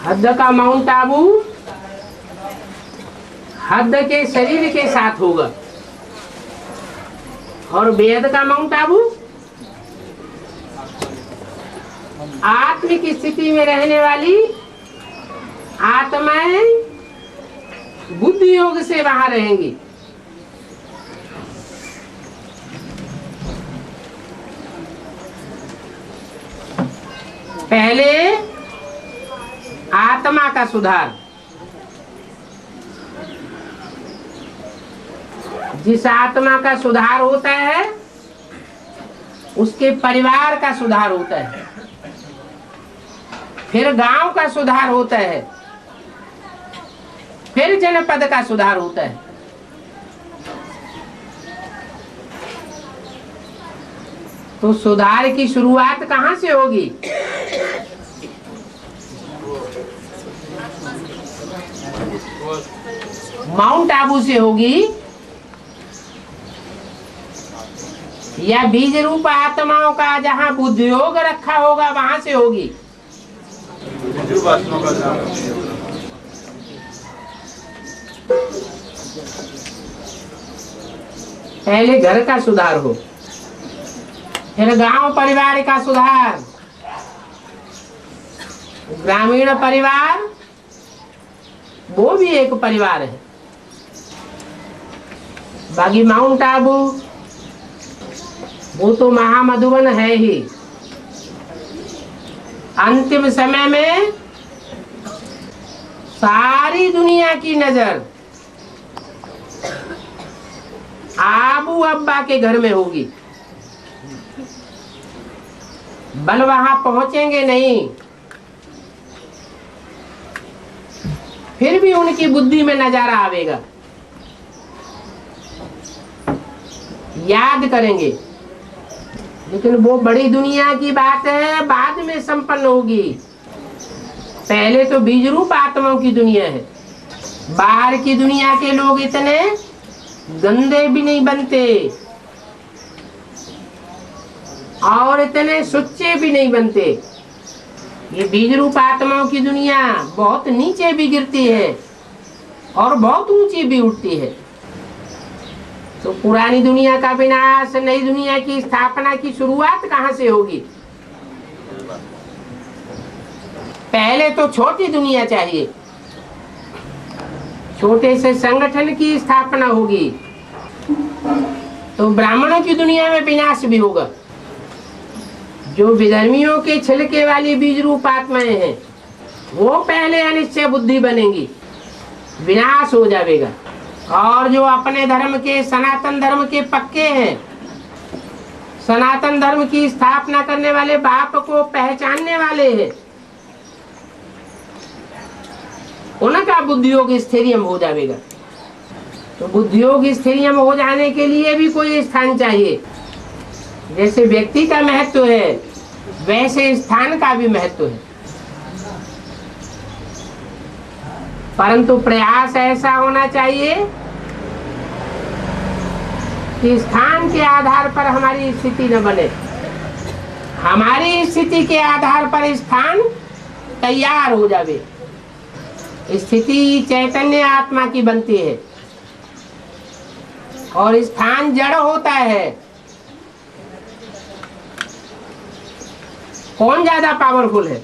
हद का माउंट आबू हद के शरीर के साथ होगा और बेहद का माउंट आबू आत्मिक स्थिति में रहने वाली आत्माएं बुद्धि योग से वहां रहेंगी। पहले आत्मा का सुधार, जिस आत्मा का सुधार होता है उसके परिवार का सुधार होता है, फिर गांव का सुधार होता है, फिर जनपद का सुधार होता है। तो सुधार की शुरुआत कहां से होगी? माउंट आबू से होगी या बीज रूप आत्माओं का जहां बुद्धि योग रखा होगा वहां से होगी? पहले घर का सुधार हो, फिर गांव परिवार का सुधार, ग्रामीण परिवार वो भी एक परिवार है। बाकी माउंट आबू वो तो महामधुबन है ही। अंतिम समय में सारी दुनिया की नजर आबू अब्बा के घर में होगी। बल वहां पहुंचेंगे नहीं, फिर भी उनकी बुद्धि में नजारा आवेगा, याद करेंगे। लेकिन वो बड़ी दुनिया की बात है, बाद में संपन्न होगी। पहले तो बीज रूप आत्माओं की दुनिया है। बाहर की दुनिया के लोग इतने गंदे भी नहीं बनते और इतने सुच्चे भी नहीं बनते। ये बीज रूप आत्माओं की दुनिया बहुत नीचे भी गिरती है और बहुत ऊंची भी उठती है। तो पुरानी दुनिया का विनाश, नई दुनिया की स्थापना की शुरुआत कहां से होगी? पहले तो छोटी दुनिया चाहिए, छोटे से संगठन की स्थापना होगी, तो ब्राह्मणों की दुनिया में विनाश भी होगा। जो विधर्मियों के छिलके वाली बीज रूप आत्माएं हैं वो पहले अनिश्चय बुद्धि बनेंगी, विनाश हो जाएगा। और जो अपने धर्म के, सनातन धर्म के पक्के हैं, सनातन धर्म की स्थापना करने वाले बाप को पहचानने वाले हैं, उनका बुद्धियोग स्थैर्य हो जाएगा। तो बुद्धियोग स्थैर्य हो जाने के लिए भी कोई स्थान चाहिए। जैसे व्यक्ति का महत्व है वैसे स्थान का भी महत्व है, परंतु प्रयास ऐसा होना चाहिए कि स्थान के आधार पर हमारी स्थिति न बने, हमारी स्थिति के आधार पर स्थान तैयार हो जावे। स्थिति चैतन्य आत्मा की बनती है और स्थान जड़ होता है। कौन ज्यादा पावरफुल है?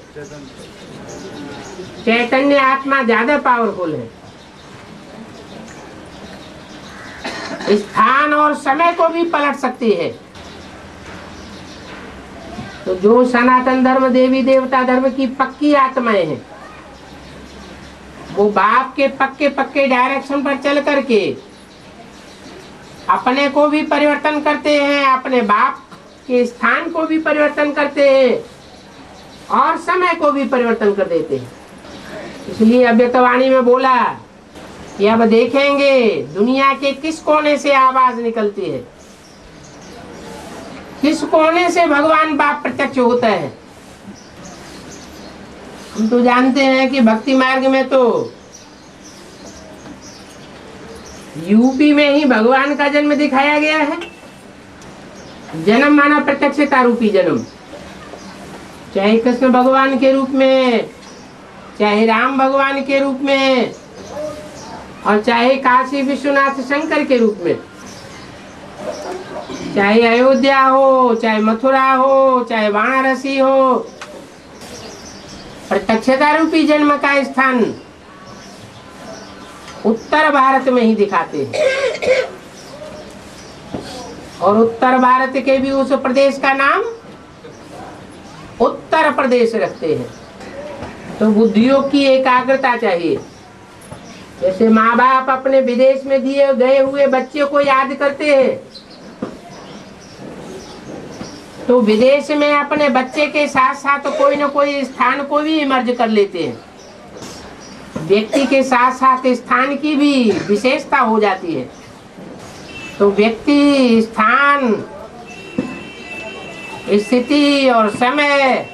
चैतन्य आत्मा ज्यादा पावरफुल है। स्थान और समय को भी पलट सकती है। तो जो सनातन धर्म, देवी देवता धर्म की पक्की आत्माएं हैं, वो बाप के पक्के पक्के डायरेक्शन पर चल करके अपने को भी परिवर्तन करते हैं, अपने बाप के स्थान को भी परिवर्तन करते हैं और समय को भी परिवर्तन कर देते हैं। इसलिए अव्यक्तवाणी में बोला कि अब देखेंगे दुनिया के किस कोने से आवाज निकलती है, किस कोने से भगवान बाप प्रत्यक्ष होता है। हम तो जानते हैं कि भक्ति मार्ग में तो यूपी में ही भगवान का जन्म दिखाया गया है। जन्म माना प्रत्यक्षता रूपी जन्म, चाहे कृष्ण भगवान के रूप में, चाहे राम भगवान के रूप में और चाहे काशी विश्वनाथ शंकर के रूप में, चाहे अयोध्या हो, चाहे मथुरा हो, चाहे वाराणसी हो, प्रत्यक्षता रूपी जन्म का स्थान उत्तर भारत में ही दिखाते हैं। और उत्तर भारत के भी उस प्रदेश का नाम उत्तर प्रदेश रखते हैं। तो बुद्धियों की एकाग्रता चाहिए। जैसे माँ बाप अपने विदेश में दिए गए हुए बच्चे को याद करते हैं, तो विदेश में अपने बच्चे के साथ साथ कोई न कोई स्थान को भी मर्ज कर लेते हैं। व्यक्ति के साथ साथ स्थान की भी विशेषता हो जाती है। तो व्यक्ति, स्थान, स्थिति और समय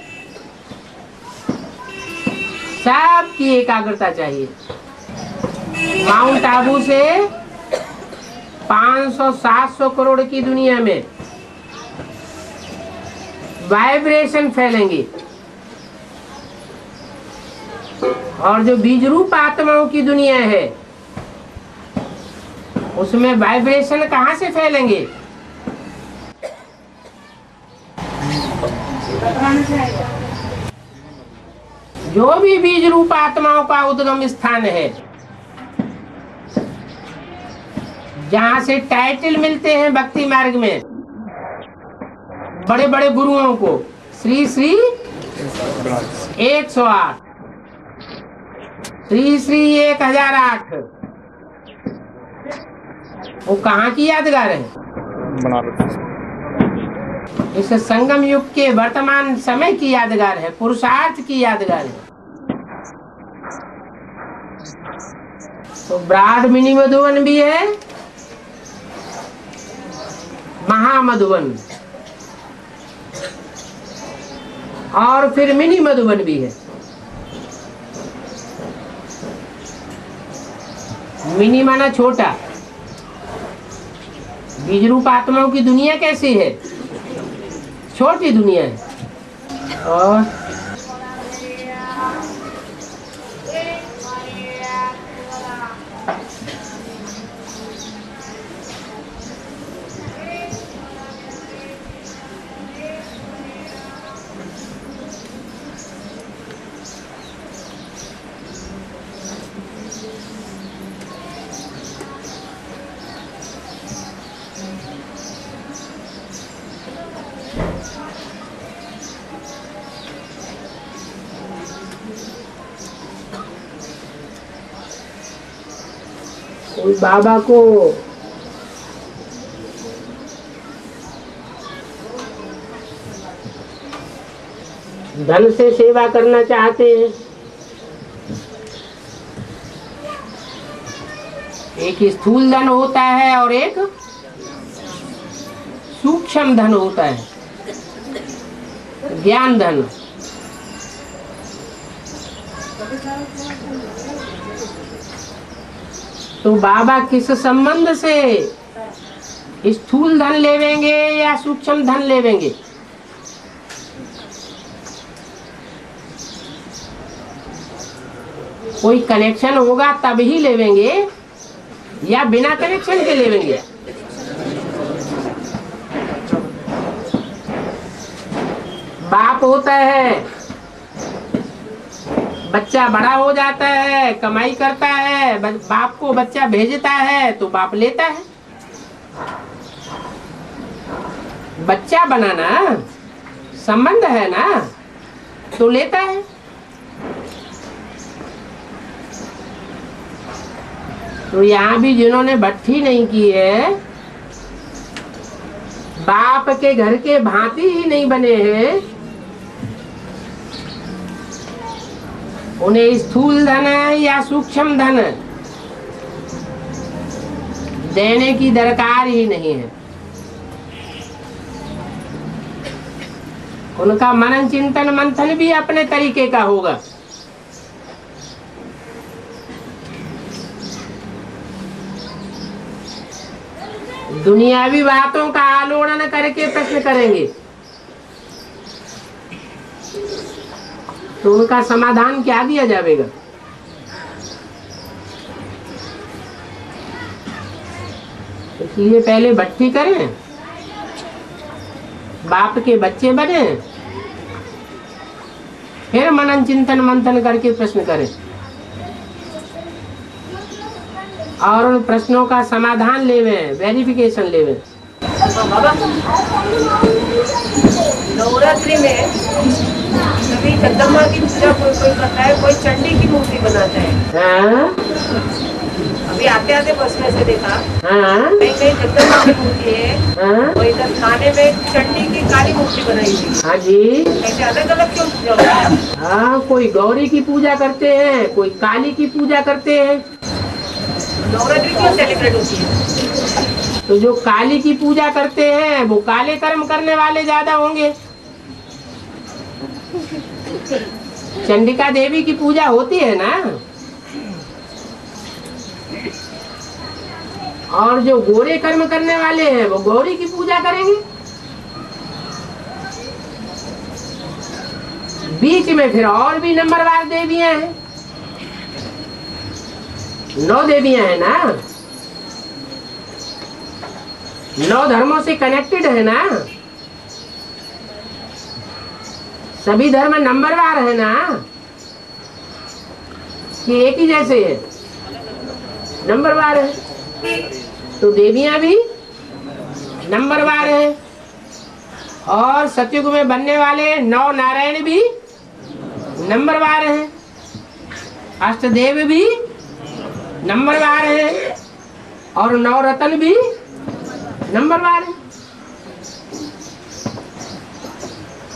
सब की एकाग्रता चाहिए। माउंट आबू से 500-700 करोड़ की दुनिया में वाइब्रेशन फैलेंगी, और जो बीज रूप आत्माओं की दुनिया है उसमें वाइब्रेशन कहाँ से फैलेंगे? जो भी बीज रूप आत्माओं का उद्गम स्थान है, जहाँ से टाइटल मिलते हैं भक्ति मार्ग में बड़े बड़े गुरुओं को, श्री श्री 108, श्री श्री 1008, वो कहाँ की यादगार है? बनारस। इस संगम युग के वर्तमान समय की यादगार है, पुरुषार्थ की यादगार है। तो ब्राड मिनी मधुवन भी है, महामधुवन, और फिर मिनी मधुवन भी है। मिनी माना छोटा। बीज रूप आत्माओं की दुनिया कैसी है? छोटी दुनिया है। और कोई बाबा को धन से सेवा करना चाहते हैं। एक स्थूल धन होता है और एक सूक्ष्म धन होता है, ज्ञान धन। तो बाबा किस संबंध से स्थूल धन लेवेंगे या सूक्ष्म धन लेवेंगे? कोई कनेक्शन होगा तब ही लेवेंगे या बिना कनेक्शन के लेवेंगे? बाप होता है, बच्चा बड़ा हो जाता है, कमाई करता है, बाप को बच्चा भेजता है तो बाप लेता है। बच्चा बनाना संबंध है ना, तो लेता है। तो यहाँ भी जिन्होंने भट्ठी नहीं की है, बाप के घर के भांति ही नहीं बने हैं, उन्हें स्थूल धन या सूक्ष्म धन देने की दरकार ही नहीं है। उनका मनन चिंतन मंथन भी अपने तरीके का होगा। दुनियावी बातों का आलोड़न करके प्रश्न करेंगे, तो उनका समाधान क्या दिया जाएगा? इसलिए पहले भट्टी करें, बाप के बच्चे बने, फिर मनन चिंतन मंथन करके प्रश्न करें और उन प्रश्नों का समाधान लेवे, वेरिफिकेशन लेवे। बाबा, नवरात्रि में कभी जगदम्बा की पूजा कोई करता है, कोई चंडी की मूर्ति बनाता है। हाँ? अभी आते आते बस में से देखा, हाँ? कहीं कहीं जगदम्बा की मूर्ति है, हाँ? और इधर थाने में चंडी की काली मूर्ति बनाई थी। हाँ जी। ऐसे अलग अलग क्यों पूजा होता है? हाँ, कोई गौरी की पूजा करते हैं, कोई काली की पूजा करते हैं। नवरात्रि क्यों सेलिब्रेट होती है? तो जो काली की पूजा करते हैं वो काले कर्म करने वाले ज्यादा होंगे। चंडिका देवी की पूजा होती है ना, और जो गोरे कर्म करने वाले हैं वो गौरी की पूजा करेंगे। बीच में फिर और भी नंबरवार देवियां हैं, 9 देवियां हैं ना, 9 धर्मों से कनेक्टेड है ना, सभी धर्म नंबरवार है ना, कि एक ही जैसे है? नंबरवार है। तो देवियां भी नंबरवार है, और सतयुग में बनने वाले 9 नारायण भी नंबरवार हैं, अष्टदेव भी नंबरवार है, और 9 रत्न भी नंबरवार है।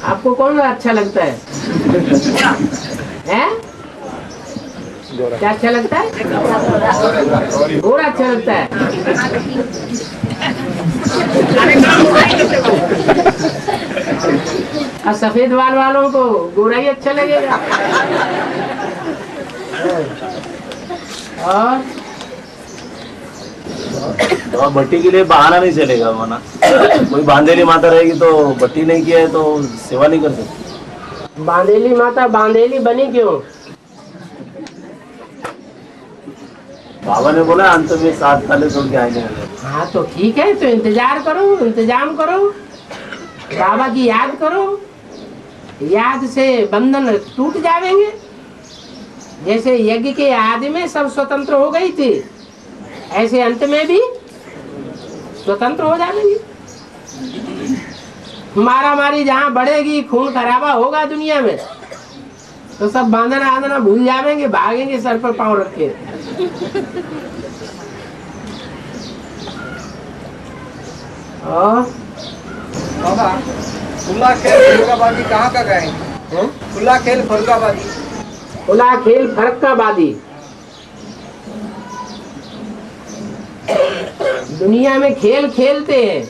आपको कौन सा अच्छा लगता है? हैं? क्या अच्छा लगता है? गोरा अच्छा लगता है। और सफेद बाल वालों को गोरा ही अच्छा लगेगा। और तो भट्टी के लिए बहाना नहीं चलेगा, माना कोई बांधेली माता रहेगी तो भट्टी नहीं किया है तो सेवा नहीं कर सकती। बांधेली माता बांधेली बनी क्यों? बाबा ने बोला अंत में 7 ताले तोड़ के आएंगे। हाँ तो ठीक है, तो इंतजार करो, इंतजाम करो, बाबा की याद करो, याद से बंधन टूट जाएंगे। जैसे यज्ञ के आदि में सब स्वतंत्र हो गई थी, ऐसे अंत में भी स्वतंत्र हो जाएंगे। मारा मारी जहाँ बढ़ेगी, खून खराबा होगा दुनिया में, तो सब बांधना आंधना भूल जाएंगे, भागेंगे सर पर पांव रखे। और बाबा, खुला खेल फरुखाबादी कहाँ का गए? खुला खेल फरुखाबादी, खुला खेल फरुखाबादी दुनिया में खेल खेलते हैं।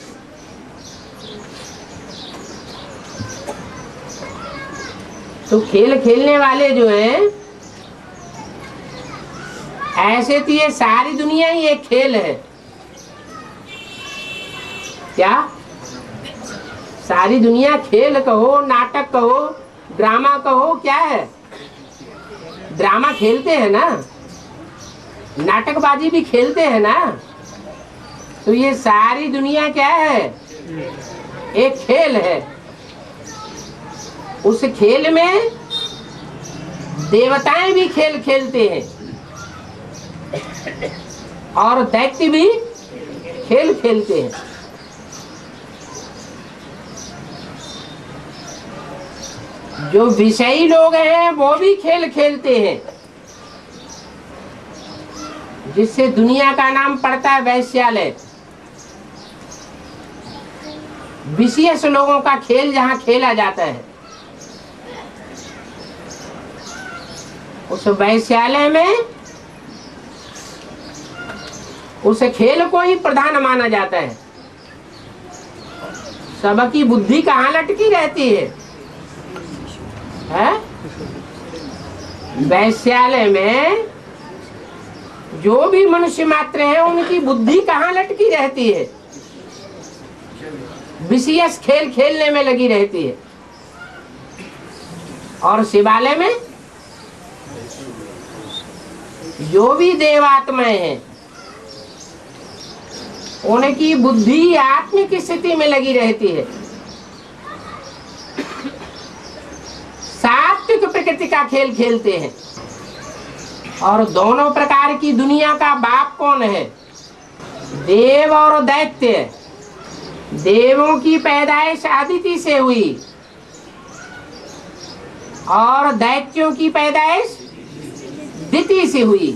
तो खेल खेलने वाले जो हैं, ऐसे तो ये सारी दुनिया ही एक खेल है। क्या सारी दुनिया खेल कहो, नाटक कहो, ड्रामा कहो, क्या है? ड्रामा खेलते हैं ना, नाटकबाजी भी खेलते हैं ना। तो ये सारी दुनिया क्या है? एक खेल है। उस खेल में देवताएं भी खेल खेलते हैं और दैत्य भी खेल खेलते हैं। जो विषयी लोग हैं वो भी खेल खेलते हैं, जिससे दुनिया का नाम पड़ता है वैश्यालय। विशेष लोगों का खेल जहां खेला जाता है, उस वैश्यालय में उस खेल को ही प्रधान माना जाता है। सबकी बुद्धि कहाँ लटकी रहती है? वैश्यालय में जो भी मनुष्य मात्र है, उनकी बुद्धि कहाँ लटकी रहती है? विशेष खेल खेलने में लगी रहती है। और शिवालय में जो भी देवात्माएं हैं उनकी बुद्धि आत्मिक स्थिति में लगी रहती है, सात्विक प्रकृति का खेल खेलते हैं। और दोनों प्रकार की दुनिया का बाप कौन है? देव और दैत्य। देवों की पैदाइश अदिति से हुई और दैत्यों की पैदाइश दिति से हुई।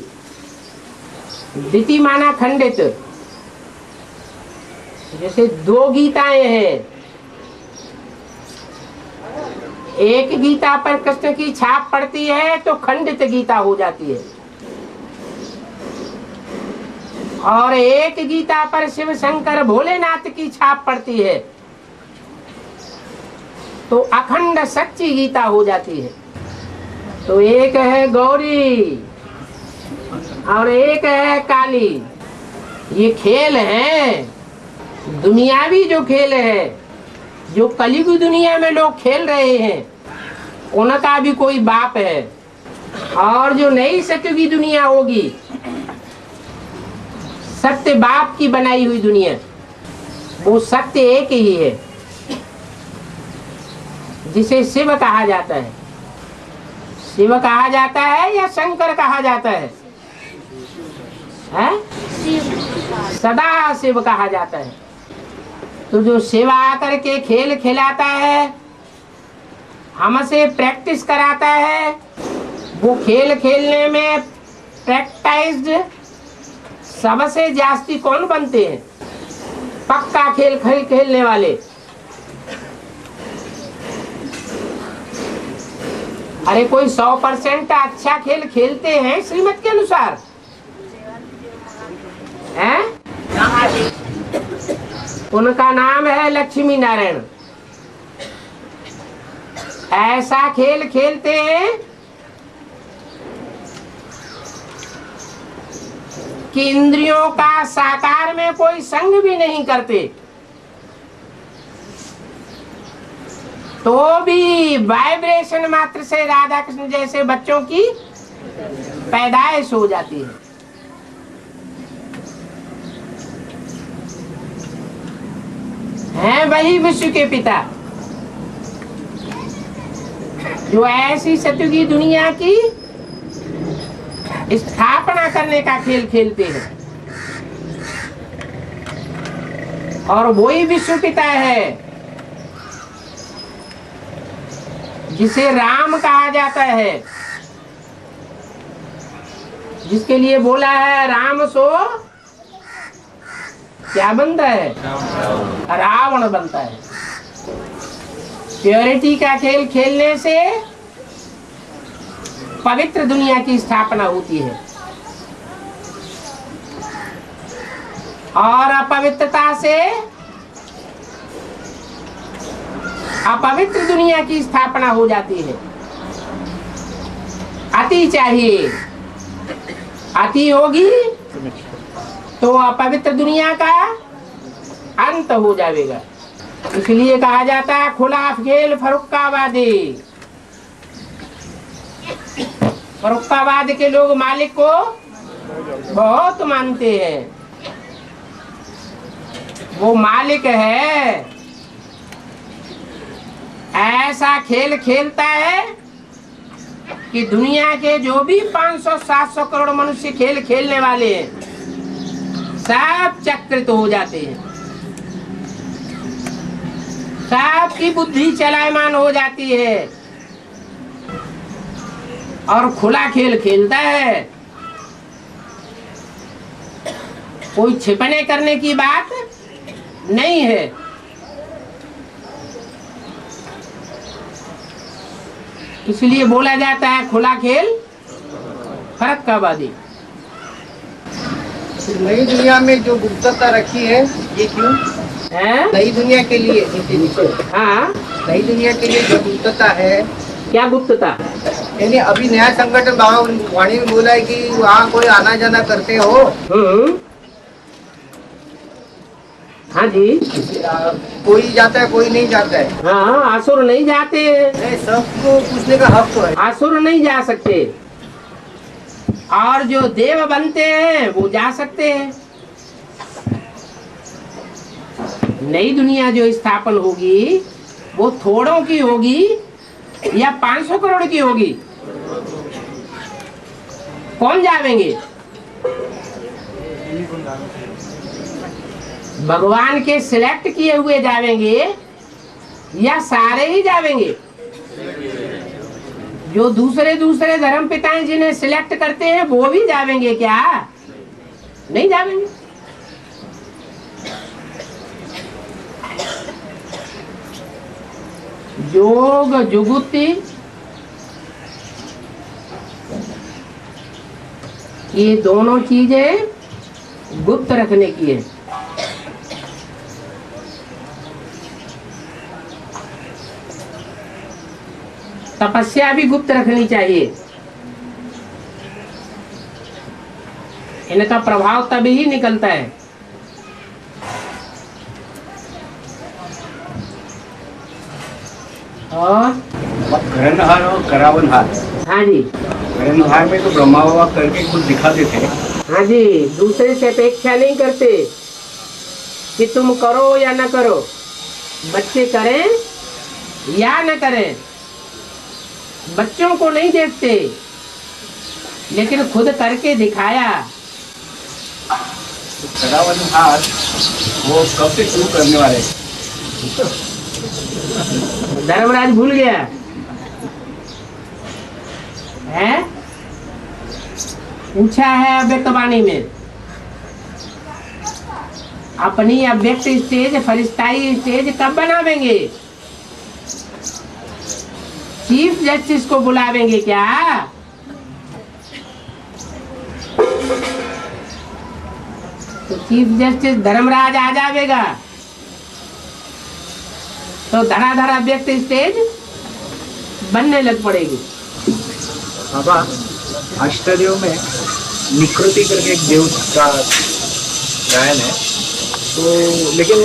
दिति माना खंडित। जैसे दो गीताएं हैं, एक गीता पर कृष्ण की छाप पड़ती है तो खंडित गीता हो जाती है, और एक गीता पर शिव शंकर भोलेनाथ की छाप पड़ती है तो अखंड सच्ची गीता हो जाती है। तो एक है गौरी और एक है काली। ये खेल हैं, दुनियावी जो खेल है, जो कलयुगी दुनिया में लोग खेल रहे हैं, उनका भी कोई बाप है। और जो नई सतयुगी दुनिया होगी, सत्य बाप की बनाई हुई दुनिया, वो सत्य एक ही है, जिसे शिव कहा जाता है। शिव कहा जाता है या शंकर कहा जाता है? सदा शिव कहा जाता है। तो जो शिव आकर के खेल खिलाता है, हमसे प्रैक्टिस कराता है, वो खेल खेलने में प्रैक्टाइज्ड सबसे जास्ती कौन बनते हैं? पक्का खेल खेलने वाले। अरे कोई 100% अच्छा खेल खेलते हैं श्रीमत के अनुसार हैं? उनका नाम है लक्ष्मी नारायण। ऐसा खेल खेलते हैं कि इंद्रियों का साकार में कोई संग भी नहीं करते, तो भी वाइब्रेशन मात्र से राधा कृष्ण जैसे बच्चों की पैदाइश हो जाती है। हैं वही विश्व के पिता, जो ऐसी सतयुगी दुनिया की स्थापना करने का खेल खेलते हैं। और वही विश्व पिता है जिसे राम कहा जाता है, जिसके लिए बोला है राम सो क्या बनता है? रावण बनता है। प्योरिटी का खेल खेलने से पवित्र दुनिया की स्थापना होती है, और अपवित्रता से अपवित्र दुनिया की स्थापना हो जाती है। अति चाहिए, अति होगी तो अपवित्र दुनिया का अंत हो जाएगा। इसलिए कहा जाता है खुला खेल फरुक्काबादी। फरुक्काबाद के लोग मालिक को बहुत मानते हैं। वो मालिक है, ऐसा खेल खेलता है कि दुनिया के जो भी 500-700 करोड़ मनुष्य खेल खेलने वाले हैं, सब चक्रित हो जाते हैं, सबकी बुद्धि चलायमान हो जाती है, और खुला खेल खेलता है। कोई छिपने करने की बात नहीं है। इसलिए बोला जाता है खुला खेल फरुक्काबादी। नई दुनिया में जो गुप्तता रखी है, ये क्यों है? नई दुनिया के लिए? हाँ, नई दुनिया के लिए जो गुप्तता है, क्या गुप्तता? यानी अभी नया संगठन वाणी में बोला है कि वहाँ कोई आना जाना करते हो, हाँ जी। कोई जाता है कोई नहीं जाता है। हाँ, असुर नहीं जाते हैं। नहीं, सबको पूछने का हक तो है। असुर नहीं जा सकते, और जो देव बनते हैं वो जा सकते हैं। नई दुनिया जो स्थापन होगी वो थोड़ों की होगी या 500 करोड़ की होगी? कौन जावेंगे? भगवान के सिलेक्ट किए हुए जावेंगे या सारे ही जावेंगे? जो दूसरे दूसरे धर्म पिताएं जिन्हें सिलेक्ट करते हैं वो भी जावेंगे क्या? नहीं जावेंगे। योग जुगुति ये दोनों चीजें गुप्त रखने की है। तपस्या भी गुप्त रखनी चाहिए। इनका प्रभाव तभी ही निकलता है। और घरनहार और करावनहार। हाँ जी। घरनहार में तो ब्रह्मा बाबा करके कुछ दिखाते थे। हाँ जी, दूसरे से अपेक्षा नहीं करते कि तुम करो या न करो, बच्चे करें या न करें। बच्चों को नहीं देखते, लेकिन खुद करके दिखाया। तो करावनहार वो कब से शुरू करने वाले? धर्मराज भूल गया है? पूछा है अव्यक्त वाणी में। अपनी अव्यक्त स्टेज, फरिश्ताई स्टेज कब बनावेंगे? चीफ जस्टिस को बुलावेंगे क्या? तो चीफ जस्टिस धर्मराज आ जाएगा तो धड़ाधड़ अव्यक्त स्टेज बनने लग पड़ेगी। बाबा, अष्टदेव में निकृति करके एक देव का गायन है, तो लेकिन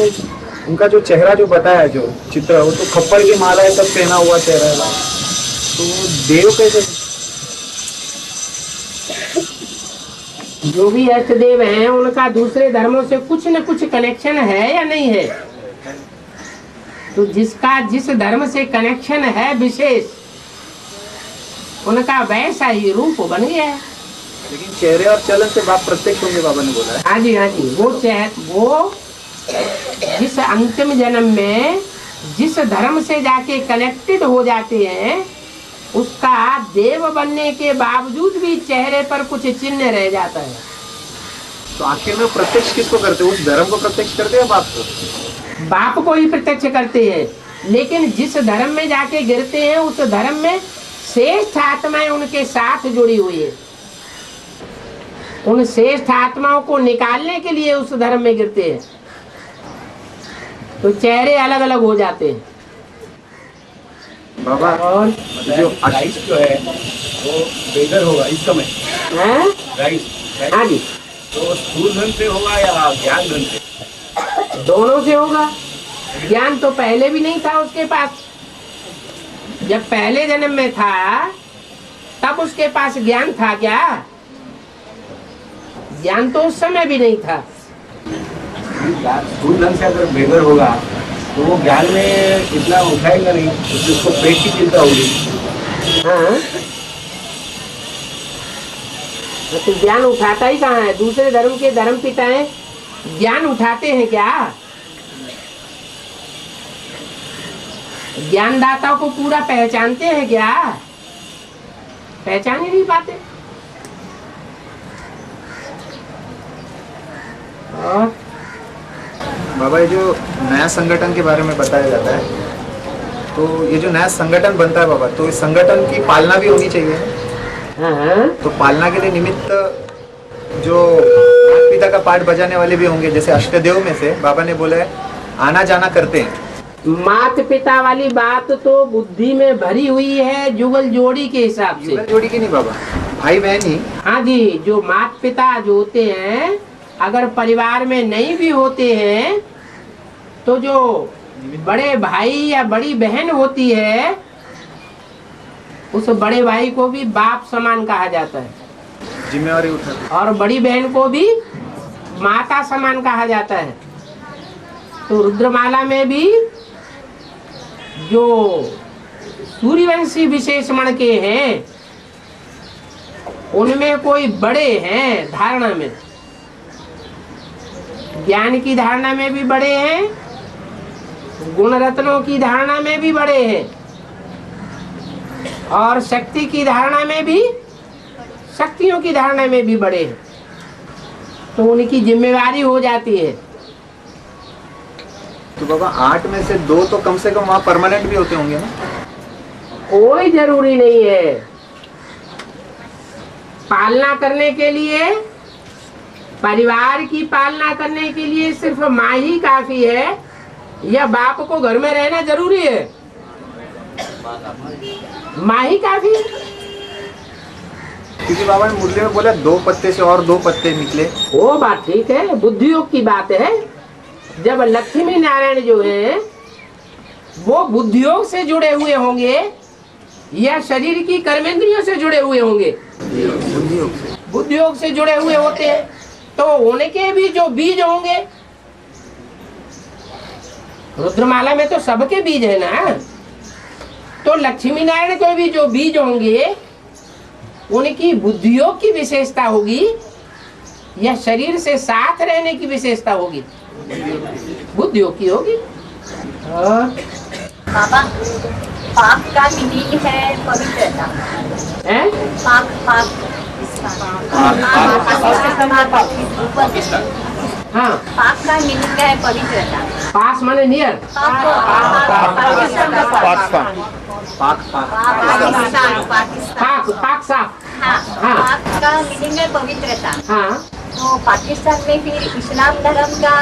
उनका जो चेहरा जो बताया, जो चित्र, वो तो खप्पर की माला है, सब पहना हुआ चेहरा है। तो देव कैसे? जो भी अष्टदेव हैं उनका दूसरे धर्मों से कुछ न कुछ कनेक्शन है या नहीं है? तो जिसका जिस धर्म से कनेक्शन है विशेष, उनका वैसा ही रूप बन गया है। लेकिन चेहरे और चलन से बाप प्रत्यक्ष होंगे, बाबा ने बोला है। हाँ जी, हाँ जी। वो जिस अंतिम जन्म में जिस धर्म से जाके कनेक्टेड हो जाते हैं, उसका देव बनने के बावजूद भी चेहरे पर कुछ चिन्ह रह जाता है। तो आखिर में प्रत्यक्ष किसको करते हैं? उस धर्म को प्रत्यक्ष करते हैं, बाप को? बाप को ही प्रत्यक्ष करते हैं, लेकिन जिस धर्म में जाके गिरते हैं उस धर्म में श्रेष्ठ आत्माएं उनके साथ जुड़ी हुई है। उन श्रेष्ठ आत्माओं को निकालने के लिए उस धर्म में गिरते हैं, तो चेहरे अलग अलग हो जाते हैं। बाबा, और जो राइस जो है वो बेगर होगा इस समय। हैं? राइस हाँ जी, तो स्थूल धन से होगा या ज्ञान धन से? दोनों से होगा। ज्ञान तो पहले भी नहीं था उसके पास। जब पहले जन्म में था तब उसके पास ज्ञान था क्या? ज्ञान तो उस समय भी नहीं था। स्थूल धन से अगर बेगर होगा तो वो ज्ञान में इतना उठाएगा नहीं, उसको पेट की चिंता होगी। हाँ, तो ज्ञान उठाता ही कहाँ है? दूसरे धर्म के धर्म पिताएं ज्ञान उठाते हैं क्या? ज्ञानदाता को पूरा पहचानते हैं क्या? पहचान ही नहीं पाते। और बाबा, ये जो नया संगठन के बारे में बताया जाता है, तो ये जो नया संगठन बनता है बाबा, तो इस संगठन की पालना भी होनी चाहिए। हाँ, तो पालना के लिए निमित्त जो माता पिता का पाठ बजाने वाले भी होंगे, जैसे अष्टदेव में से बाबा ने बोला है आना जाना करते हैं। माता पिता वाली बात तो बुद्धि में भरी हुई है जुगल जोड़ी के हिसाब से। युगल जोड़ी की नहीं बाबा, भाई बहन ही। हाँ जी, जो माता पिता जो होते हैं, अगर परिवार में नहीं भी होते हैं तो जो बड़े भाई या बड़ी बहन होती है, उस बड़े भाई को भी बाप समान कहा जाता है, जिम्मेवारी उठाते। और बड़ी बहन को भी माता समान कहा जाता है। तो रुद्रमाला में भी जो सूर्यवंशी विशेष मण के हैं, उनमें कोई बड़े हैं धारणा में, ज्ञान की धारणा में भी बड़े हैं, गुण रत्नों की धारणा में भी बड़े हैं, और शक्ति की धारणा में भी, शक्तियों की धारणा में भी बड़े हैं। तो उनकी जिम्मेवारी हो जाती है। तो बाबा 8 में से 2 तो कम से कम वहाँ परमानेंट भी होते होंगे ना? कोई जरूरी नहीं है। पालना करने के लिए, परिवार की पालना करने के लिए सिर्फ माँ ही काफी है, या बाप को घर में रहना जरूरी है? माँ ही काफी है। क्योंकि बाबा ने मुरली में बोला 2 पत्ते से और 2 पत्ते निकले। वो बात ठीक है, बुद्धियोग की बात है। जब लक्ष्मी नारायण जो है वो बुद्धियोग से जुड़े हुए होंगे या शरीर की कर्मेंद्रियों से जुड़े हुए होंगे? बुद्धियोग से जुड़े हुए होते हैं, तो उनके भी जो बीज होंगे, रुद्रमाला में तो सबके बीज है ना, तो लक्ष्मी नारायण के भी जो बीज होंगे उनकी बुद्धियोग की विशेषता होगी या शरीर से साथ रहने की विशेषता होगी? बुद्धियोग की होगी। बाबा, पाप का मीनिंग है पवित्रता। है? पाप पाप हाँ, पाप का मीनिंग है पवित्रता। पास माने नियर। पाकिस्तान पाक साफ। हाँ, हाँ। पाप का मीनिंग है पवित्रता। हाँ, तो पाकिस्तान में फिर इस्लाम धर्म का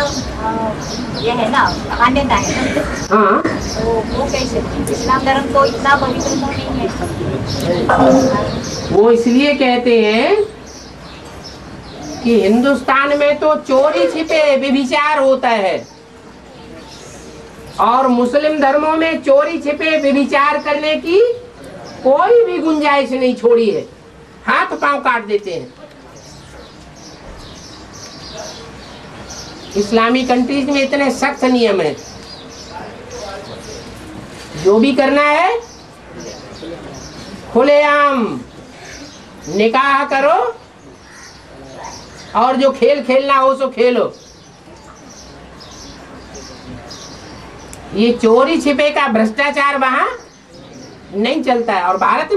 ये है ना मान्यता है, हाँ। तो वो कैसे? इस्लाम धर्म तो इतना पवित्र तो नहीं है। वो इसलिए कहते हैं कि हिंदुस्तान में तो चोरी छिपे व्यभिचार होता है, और मुस्लिम धर्मों में चोरी छिपे व्यभिचार करने की कोई भी गुंजाइश नहीं छोड़ी है, हाथ पांव काट देते हैं। इस्लामी कंट्रीज में इतने सख्त नियम है, जो भी करना है खुलेआम निकाह करो, और जो खेल खेलना हो सो खेलो। ये चोरी छिपे का भ्रष्टाचार वहां नहीं चलता है। और भारत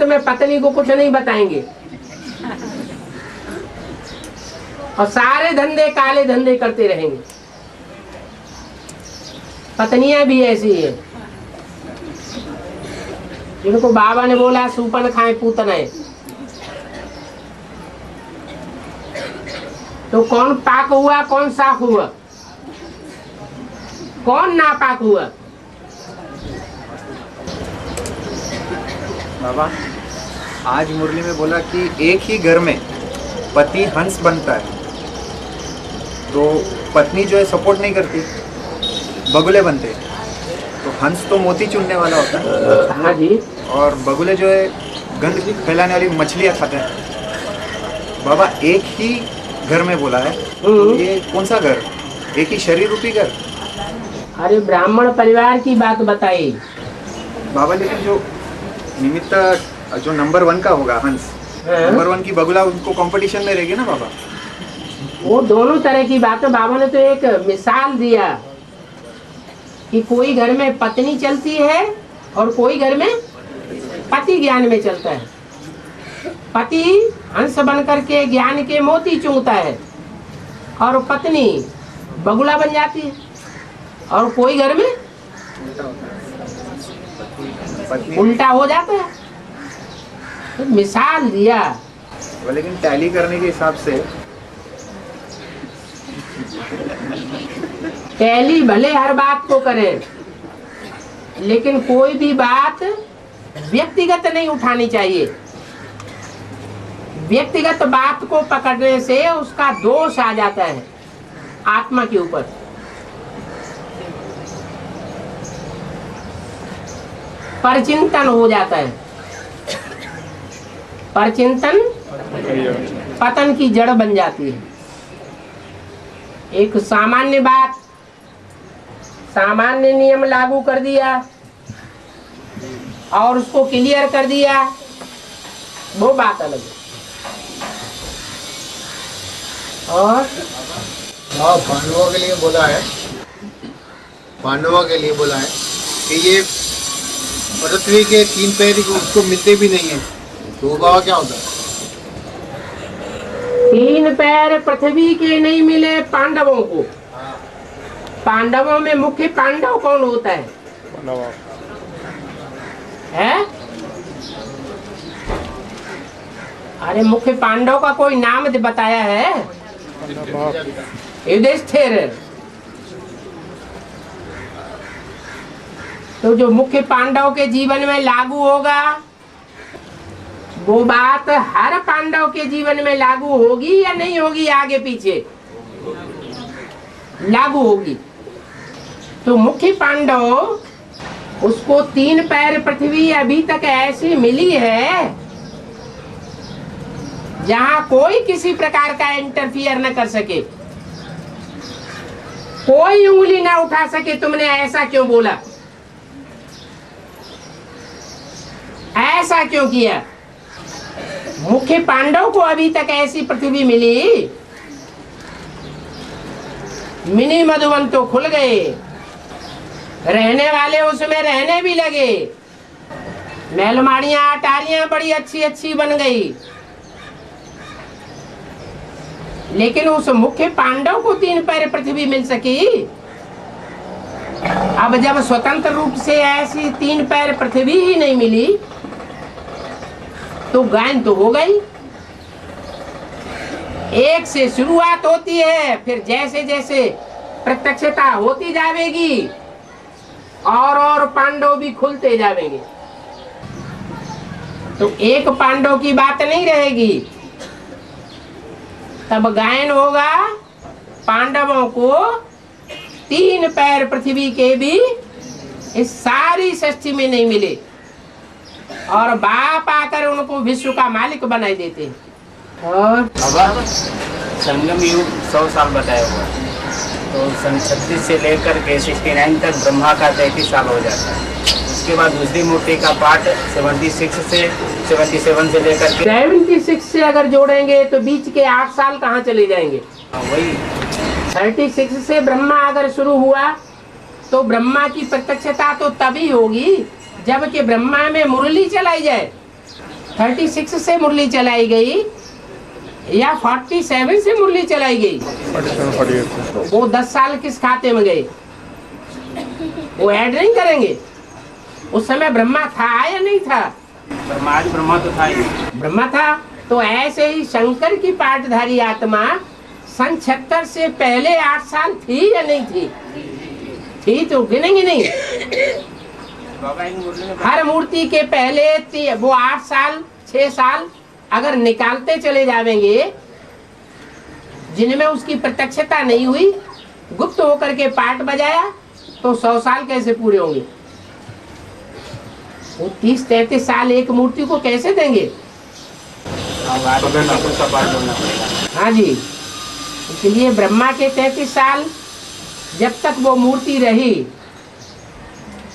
में पत्नी को कुछ नहीं बताएंगे, और सारे धंधे काले धंधे करते रहेंगे। पत्नियां भी ऐसी है, जिनको बाबा ने बोला सूपन खाए पूतन है। तो कौन पाक हुआ, कौन साफ हुआ, कौन नापाक हुआ? बाबा आज मुरली में बोला कि एक ही घर में पति हंस बनता है, तो पत्नी जो है सपोर्ट नहीं करती, बगुले बनते हैं। तो हंस तो मोती चुनने वाला होता है। हाँ जी। और बगुले जो है गंद फैलाने वाली मछलियाँ खाते हैं। बाबा एक ही घर में बोला है, तो ये कौन सा घर? एक ही शरीर रूपी घर? अरे ब्राह्मण परिवार की बात बताई बाबा, लेकिन जो निमित्त जो नंबर 1 का होगा हंस, नंबर 1 की बगुला, उनको कंपटीशन में रहेगी ना बाबा? वो दोनों तरह की बातें बाबा ने तो एक मिसाल दिया कि कोई घर में पत्नी चलती है और कोई घर में पति ज्ञान में चलता है। पति हंस बन करके ज्ञान के मोती चुंगता है और पत्नी बगुला बन जाती है। और कोई घर में उल्टा हो जाता है। तो मिसाल दिया। लेकिन टैली करने के हिसाब से टैली भले हर बात को करें, लेकिन कोई भी बात व्यक्तिगत नहीं उठानी चाहिए। व्यक्तिगत बात को पकड़ने से उसका दोष आ जाता है आत्मा के ऊपर। परचिंतन हो जाता है। परचिंतन पतन की जड़ बन जाती है। एक सामान्य बात, सामान्य नियम लागू कर दिया और उसको क्लियर कर दिया, वो बात अलग है। और पांडवों के लिए बोला है, पांडवों के लिए बोला है कि ये पृथ्वी के 3 पैर उसको मिलते भी नहीं है, तो वो बाबा क्या होता है? 3 पैर पृथ्वी के नहीं मिले पांडवों को। पांडवों में मुख्य पांडव कौन होता है? है? अरे मुख्य पांडव का कोई नाम बताया है? युधिष्ठिर। तो जो मुख्य पांडव के जीवन में लागू होगा वो बात हर पांडव के जीवन में लागू होगी या नहीं होगी? आगे पीछे लागू होगी। तो मुख्य पांडव, उसको 3 पैर पृथ्वी अभी तक ऐसी मिली है जहां कोई किसी प्रकार का इंटरफियर न कर सके, कोई उंगली ना उठा सके। तुमने ऐसा क्यों बोला, ऐसा क्यों किया? मुख्य पांडव को अभी तक ऐसी पृथ्वी मिली, मिनी मधुवन तो खुल गए, रहने वाले उसमें रहने भी लगे, महलमाड़ियां अटारियां बड़ी अच्छी अच्छी बन गई। लेकिन उस मुख्य पांडव को 3 पैर पृथ्वी मिल सकी। अब जब स्वतंत्र रूप से ऐसी 3 पैर पृथ्वी ही नहीं मिली तो गायन तो हो गई। एक से शुरुआत होती है, फिर जैसे जैसे प्रत्यक्षता होती जाएगी और पांडव भी खुलते जाएंगे, तो एक पांडव की बात नहीं रहेगी। तब गायन होगा पांडवों को 3 पैर पृथ्वी के भी इस सारी सृष्टि में नहीं मिले और बाप आकर उनको विश्व का मालिक बनाए देते हैं। और अब संगम युग 100 साल बताया हुआ, तो सन 36 से लेकर के 69 तक ब्रह्मा का 33 साल हो जाता है। उसके बाद दूसरी मूर्ति का पाठ 76 से 77 से लेकर के 76 से अगर जोड़ेंगे तो बीच के 8 साल कहाँ चले जाएंगे? वही 36 से ब्रह्मा अगर शुरू हुआ तो ब्रह्मा की प्रत्यक्षता तो तभी होगी जबकि ब्रह्मा में मुरली चलाई जाए। 36 से मुरली चलाई गई या 47 से मुरली चलाई गई, तो वो 10 साल किस खाते में गए? वो ऐड नहीं करेंगे। उस समय ब्रह्मा था या नहीं था? ब्रह्मा तो था ही। ब्रह्मा था। तो ऐसे ही शंकर की पाठधारी आत्मा सन 76 से पहले 8 साल थी या नहीं थी? थी, तो गिनेंगे नहीं। हर मूर्ति के पहले वो 8 साल 6 साल अगर निकालते चले जाएंगे जिनमें उसकी प्रत्यक्षता नहीं हुई, गुप्त होकर के पाठ बजाया, तो 100 साल कैसे पूरे होंगे? वो 30-33 साल एक मूर्ति को कैसे देंगे? हाँ जी, इसलिए ब्रह्मा के 33 साल जब तक वो मूर्ति रही,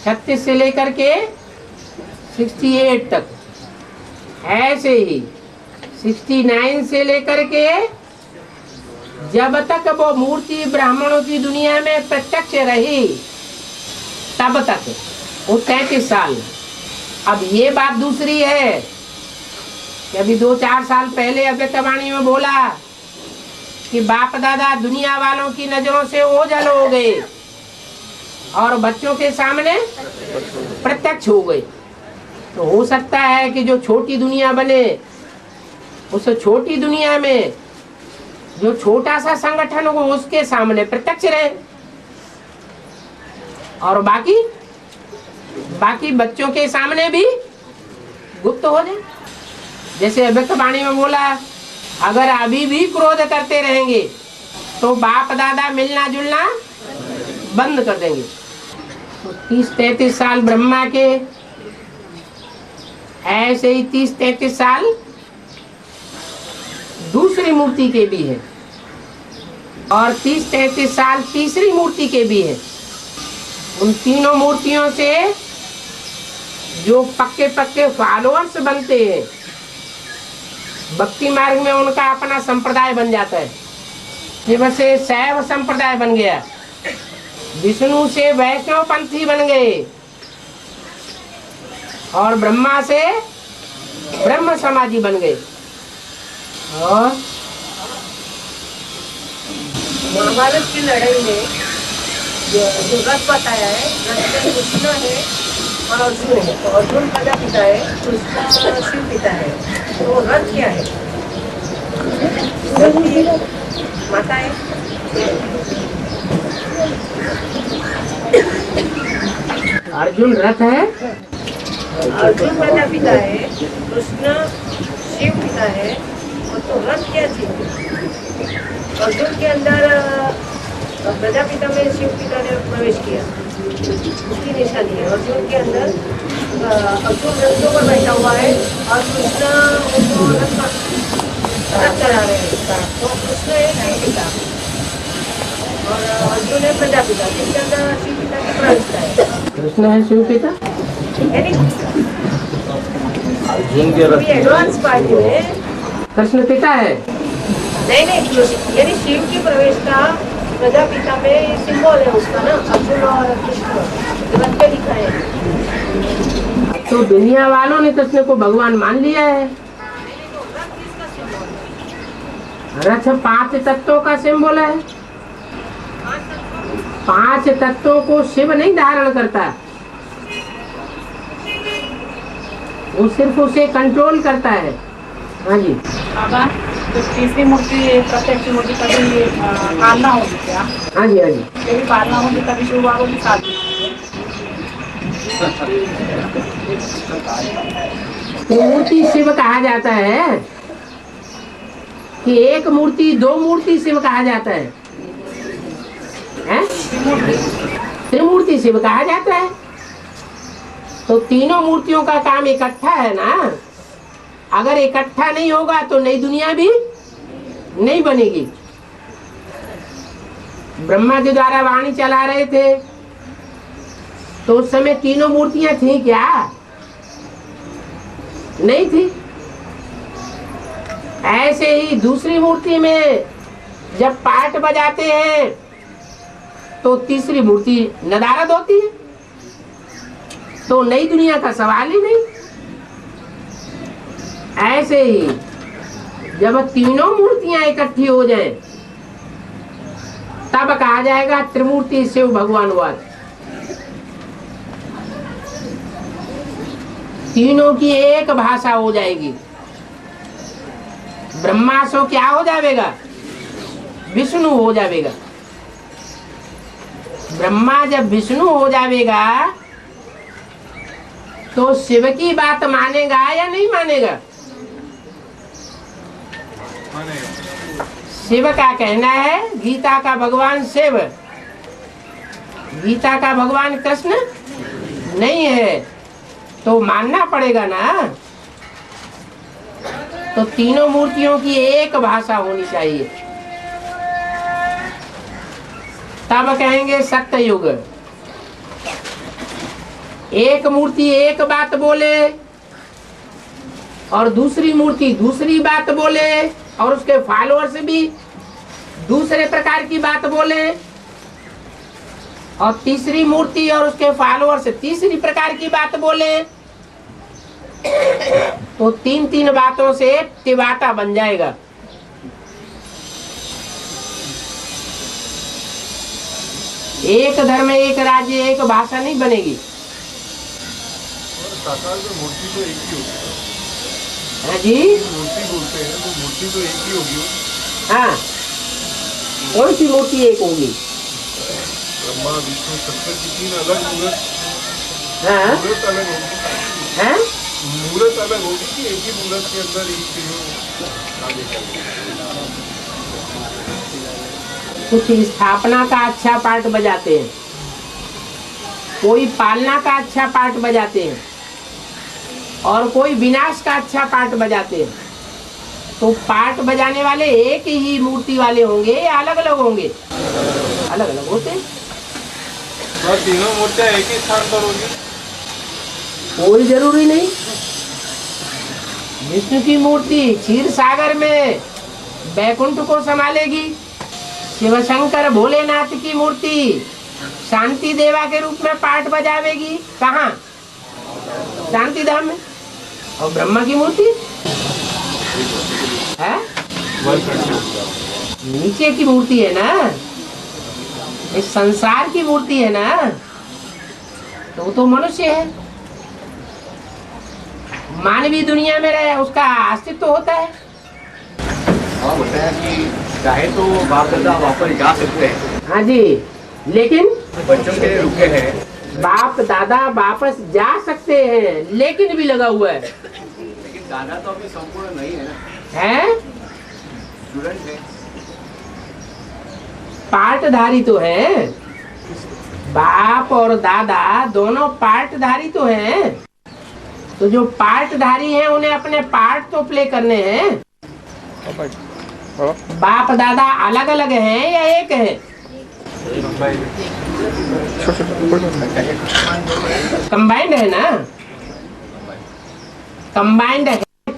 36 से लेकर के 68 तक, ऐसे ही 69 से लेकर के जब तक वो मूर्ति ब्राह्मणों की दुनिया में प्रत्यक्ष रही तब तक वो 33 साल। अब ये बात दूसरी है कि अभी 2-4 साल पहले अव्यक्तवाणी में बोला कि बाप दादा दुनिया वालों की नजरों से ओझल हो गए और बच्चों के सामने प्रत्यक्ष हो गए। तो हो सकता है कि जो छोटी दुनिया बने, उस छोटी दुनिया में जो छोटा सा संगठन हो उसके सामने प्रत्यक्ष रहे और बाकी बच्चों के सामने भी गुप्त हो जाए। जैसे अव्यक्त वाणी में बोला, अगर अभी भी क्रोध करते रहेंगे तो बाप दादा मिलना जुलना बंद कर देंगे। तो 30-33 साल ब्रह्मा के, ऐसे ही 30-33 साल दूसरी मूर्ति के भी है, और 30-33 साल तीसरी मूर्ति के भी है। उन तीनों मूर्तियों से जो पक्के पक्के फॉलोअर्स बनते हैं, भक्ति मार्ग में उनका अपना संप्रदाय बन जाता है। शिव से शैव संप्रदाय बन गया, विष्णु से वैष्णव पंथी बन गए, और ब्रह्मा से ब्रह्म समाजी बन गए। और महाभारत की लड़ाई में जो रथ बताया है, रथ में कृष्ण है और अर्जुन है। तो अर्जुन प्रजापिता है, कृष्ण शिव पिता है। तो रथ क्या है? रथ की माता है। अर्जुन रथ है, अर्जुन प्रजापिता है, कृष्ण शिव पिता है। और तो रथ क्या चीज? अर्जुन के अंदर प्रजापिता में शिव पिता ने प्रवेश किया, उसकी निशानी है। अर्जुन के अंदर अर्जुन रथों पर बैठा हुआ है और कृष्ण उनको रथ चढ़ा रहे हैं। तो कृष्ण है शिव पिता और अर्जुन है प्रजापिता, जिसके अंदर शिव पिता की प्रविष्टा है। कृष्ण है शिव पिता, यानी अर्जुन के रथ एडवांस पार्टी में कृष्ण पिता है। नहीं, यानी शिव की प्रवेशता प्रजापिता में सिंबल है उसका ना, अर्जुन और कृष्ण रथ पे लिखा है। तो दुनिया वालों ने कृष्ण को भगवान मान लिया है। रथ 5 तत्वों का सिंबल है। 5 तत्वों को शिव नहीं धारण करता, वो सिर्फ उसे कंट्रोल करता है। हाँ जी बाबा, तो तीसरी मूर्ति प्रत्यक्ष मूर्ति कभी पालना होगी क्या? हाँ जी हाँ जी, कभी पालना होगी तभी शिव बाबा के साथ। मूर्ति शिव कहा जाता है कि एक मूर्ति 2 मूर्ति शिव कहा जाता है, हैं? त्रिमूर्ति शिव कहा जाता है। तो तीनों मूर्तियों का काम इकट्ठा है ना। अगर इकट्ठा नहीं होगा तो नई दुनिया भी नहीं बनेगी। ब्रह्मा के द्वारा वाणी चला रहे थे तो उस समय तीनों मूर्तियां थी क्या? नहीं थी। ऐसे ही दूसरी मूर्ति में जब पाठ बजाते हैं तो तीसरी मूर्ति नदारद होती है। तो नई दुनिया का सवाल ही नहीं। ऐसे ही जब तीनों मूर्तियां इकट्ठी हो जाएं, तब कहा जाएगा त्रिमूर्ति शिव भगवानवाद। तीनों की एक भाषा हो जाएगी। ब्रह्मा सो क्या हो जाएगा? विष्णु हो जाएगा। ब्रह्मा जब विष्णु हो जाएगा तो शिव की बात मानेगा या नहीं मानेगा? शिव का कहना है गीता का भगवान शिव, गीता का भगवान कृष्ण नहीं है, तो मानना पड़ेगा ना। तो तीनों मूर्तियों की एक भाषा होनी चाहिए, तब कहेंगे सत्य युग। एक मूर्ति एक बात बोले और दूसरी मूर्ति दूसरी बात बोले और उसके फॉलोअर्स भी दूसरे प्रकार की बात बोले, और तीसरी मूर्ति और उसके फॉलोअर्स तीसरी प्रकार की बात बोले, तो 3 बातों से तिवाटा बन जाएगा। एक धर्म एक राज्य एक भाषा नहीं बनेगी। साकार में मूर्ति तो एक ही होगी। हाँ जी, मूर्ति बोलते हैं तो मूर्ति तो एक ही होगी। हाँ, कौन सी मूर्ति एक होगी? ब्रह्मा विष्णु शंकर की 3 अलग मूर्त, हाँ मूर्त अलग होगी। हैं? मूर्त अलग होगी कि एक ही मूर्त के अंदर इन तीनों आगे चलेंगे? कुछ स्थापना का अच्छा पार्ट बजाते हैं, कोई पालना का अच्छा पार्ट बजाते हैं, और कोई विनाश का अच्छा पार्ट बजाते हैं। तो पार्ट बजाने वाले एक ही मूर्ति वाले होंगे या अलग अलग होंगे? अलग अलग होते हैं। और तीनों मूर्तियां एक ही स्थान पर होगी? कोई जरूरी नहीं। विष्णु की मूर्ति क्षीर सागर में बैकुंठ को संभालेगी, शिव शंकर भोलेनाथ की मूर्ति शांति देवा के रूप में पाठ बजावेगी। कहाँ? शांति धाम में। और ब्रह्मा की मूर्ति है नीचे की मूर्ति है ना, इस संसार की मूर्ति है ना, तो वो तो मनुष्य है, मानवीय दुनिया में रहे, उसका अस्तित्व होता है। हाँ, बताया कि चाहे तो बाप दादा वापस जा सकते हैं। हाँ जी, लेकिन बच्चों के लिए रुके हैं। बाप दादा वापस जा सकते हैं, लेकिन भी लगा हुआ है। लेकिन दादा तो अभी संपूर्ण नहीं है ना, है स्टूडेंट है। पार्टधारी तो है, बाप और दादा दोनों पार्टधारी तो हैं। तो जो पार्टधारी हैं उन्हें अपने पार्ट तो प्ले करने हैं। बाप दादा अलग अलग हैं या एक है? कंबाइंड है ना, कंबाइंड है।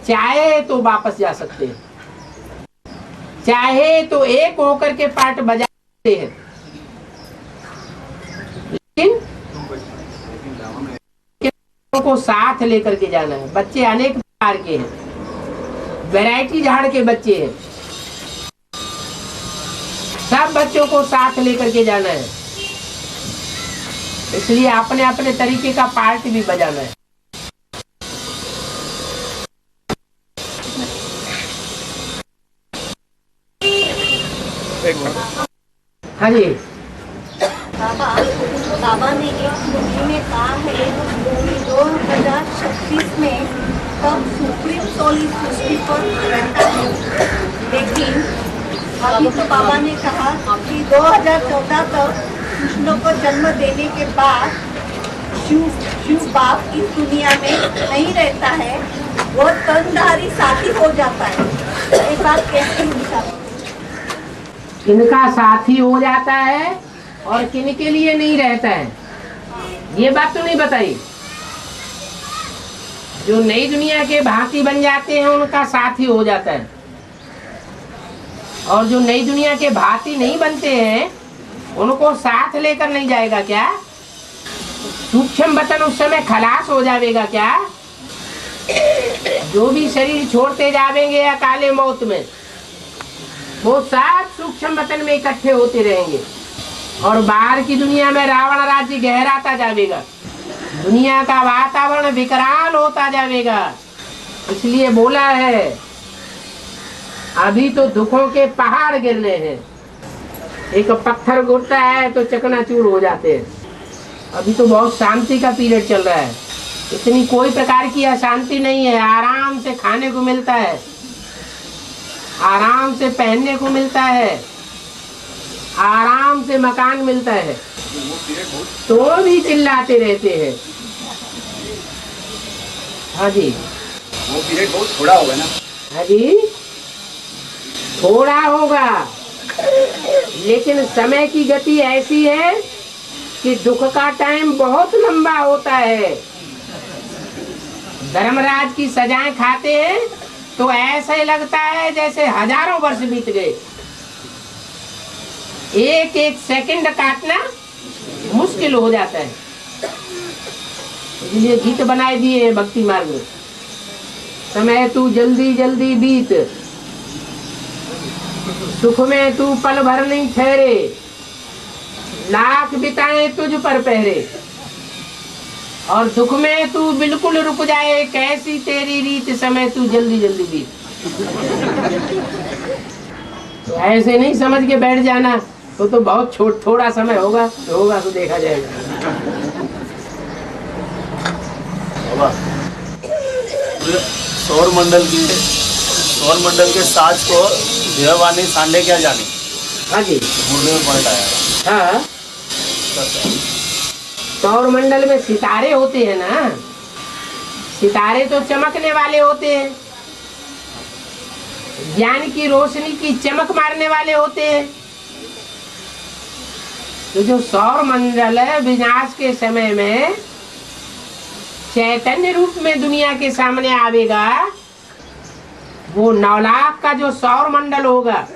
चाहे तो वापस जा सकते हैं, चाहे तो एक होकर के पार्ट बजा सकते हैं, लेकिन को साथ लेकर के जाना है। बच्चे अनेक प्रकार के हैं, वैरायटी झाड़ के बच्चे हैं, सब बच्चों को साथ लेकर के जाना है। इसलिए अपने अपने तरीके का पार्ट भी बजाना है। हाँ जी, बाबा ने एक मूवी में कहा है कि 2036 में तब सुप्रीम सोल इस सृष्टि पर रहता है, लेकिन अभी तो बाबा ने कहा कि 2014 तक कृष्ण को जन्म देने के बाद शिव बाप इस दुनिया में नहीं रहता है, वो तनधारी साथी हो जाता है। ये बात कैसे उनका? किनका साथी हो जाता है और किन के लिए नहीं रहता है, ये बात तो नहीं बताई। जो नई दुनिया के भांति बन जाते हैं उनका साथी हो जाता है, और जो नई दुनिया के भांति नहीं बनते हैं उनको साथ लेकर नहीं जाएगा क्या? सूक्ष्म वतन उस समय खलास हो जाएगा क्या? जो भी शरीर छोड़ते जाएंगे अकाले मौत में, वो सब सूक्ष्म वतन में इकट्ठे होते रहेंगे, और बाहर की दुनिया में रावण राज्य गहराता जाएगा, दुनिया का वातावरण विकराल होता जाएगा। इसलिए बोला है अभी तो दुखों के पहाड़ गिरने हैं। एक पत्थर गिरता है तो चकनाचूर हो जाते हैं। अभी तो बहुत शांति का पीरियड चल रहा है, इतनी कोई प्रकार की अशांति नहीं है। आराम से खाने को मिलता है, आराम से पहनने को मिलता है, आराम से मकान मिलता है, तो भी चिल्लाते रहते हैं। हाँ जी, वो पीरियड बहुत थोड़ा होगा ना? हाँ जी, थोड़ा होगा, लेकिन समय की गति ऐसी है कि दुख का टाइम बहुत लंबा होता है। धर्मराज की सजाएं खाते हैं तो ऐसा ही लगता है जैसे हजारों वर्ष बीत गए। एक एक सेकंड काटना मुश्किल हो जाता है। इसलिए गीत बनाए दिए हैं भक्ति मार्ग में, समय तू जल्दी जल्दी बीत, सुख में तू पल भर नहीं ठहरे, लाख बिताए तुझ पर पहरे, और दुख में तू बिल्कुल रुक जाए, कैसी तेरी रीत, समय तू जल्दी जल्दी बीत। तो ऐसे नहीं समझ के बैठ जाना, तो बहुत थोड़ा समय होगा तो देखा जाएगा। बाबा पूरे सौर मंडल के साज को देववानी सांडे क्या जाने हाँ जी, मुर्दे में पलट आया। हाँ। सौर मंडल में सितारे होते हैं ना, सितारे तो चमकने वाले होते हैं, ज्ञान की रोशनी की चमक मारने वाले होते हैं। तो जो सौर मंडल है विनाश के समय में चैतन्य रूप में दुनिया के सामने आवेगा, वो 9 लाख का जो सौर मंडल होगा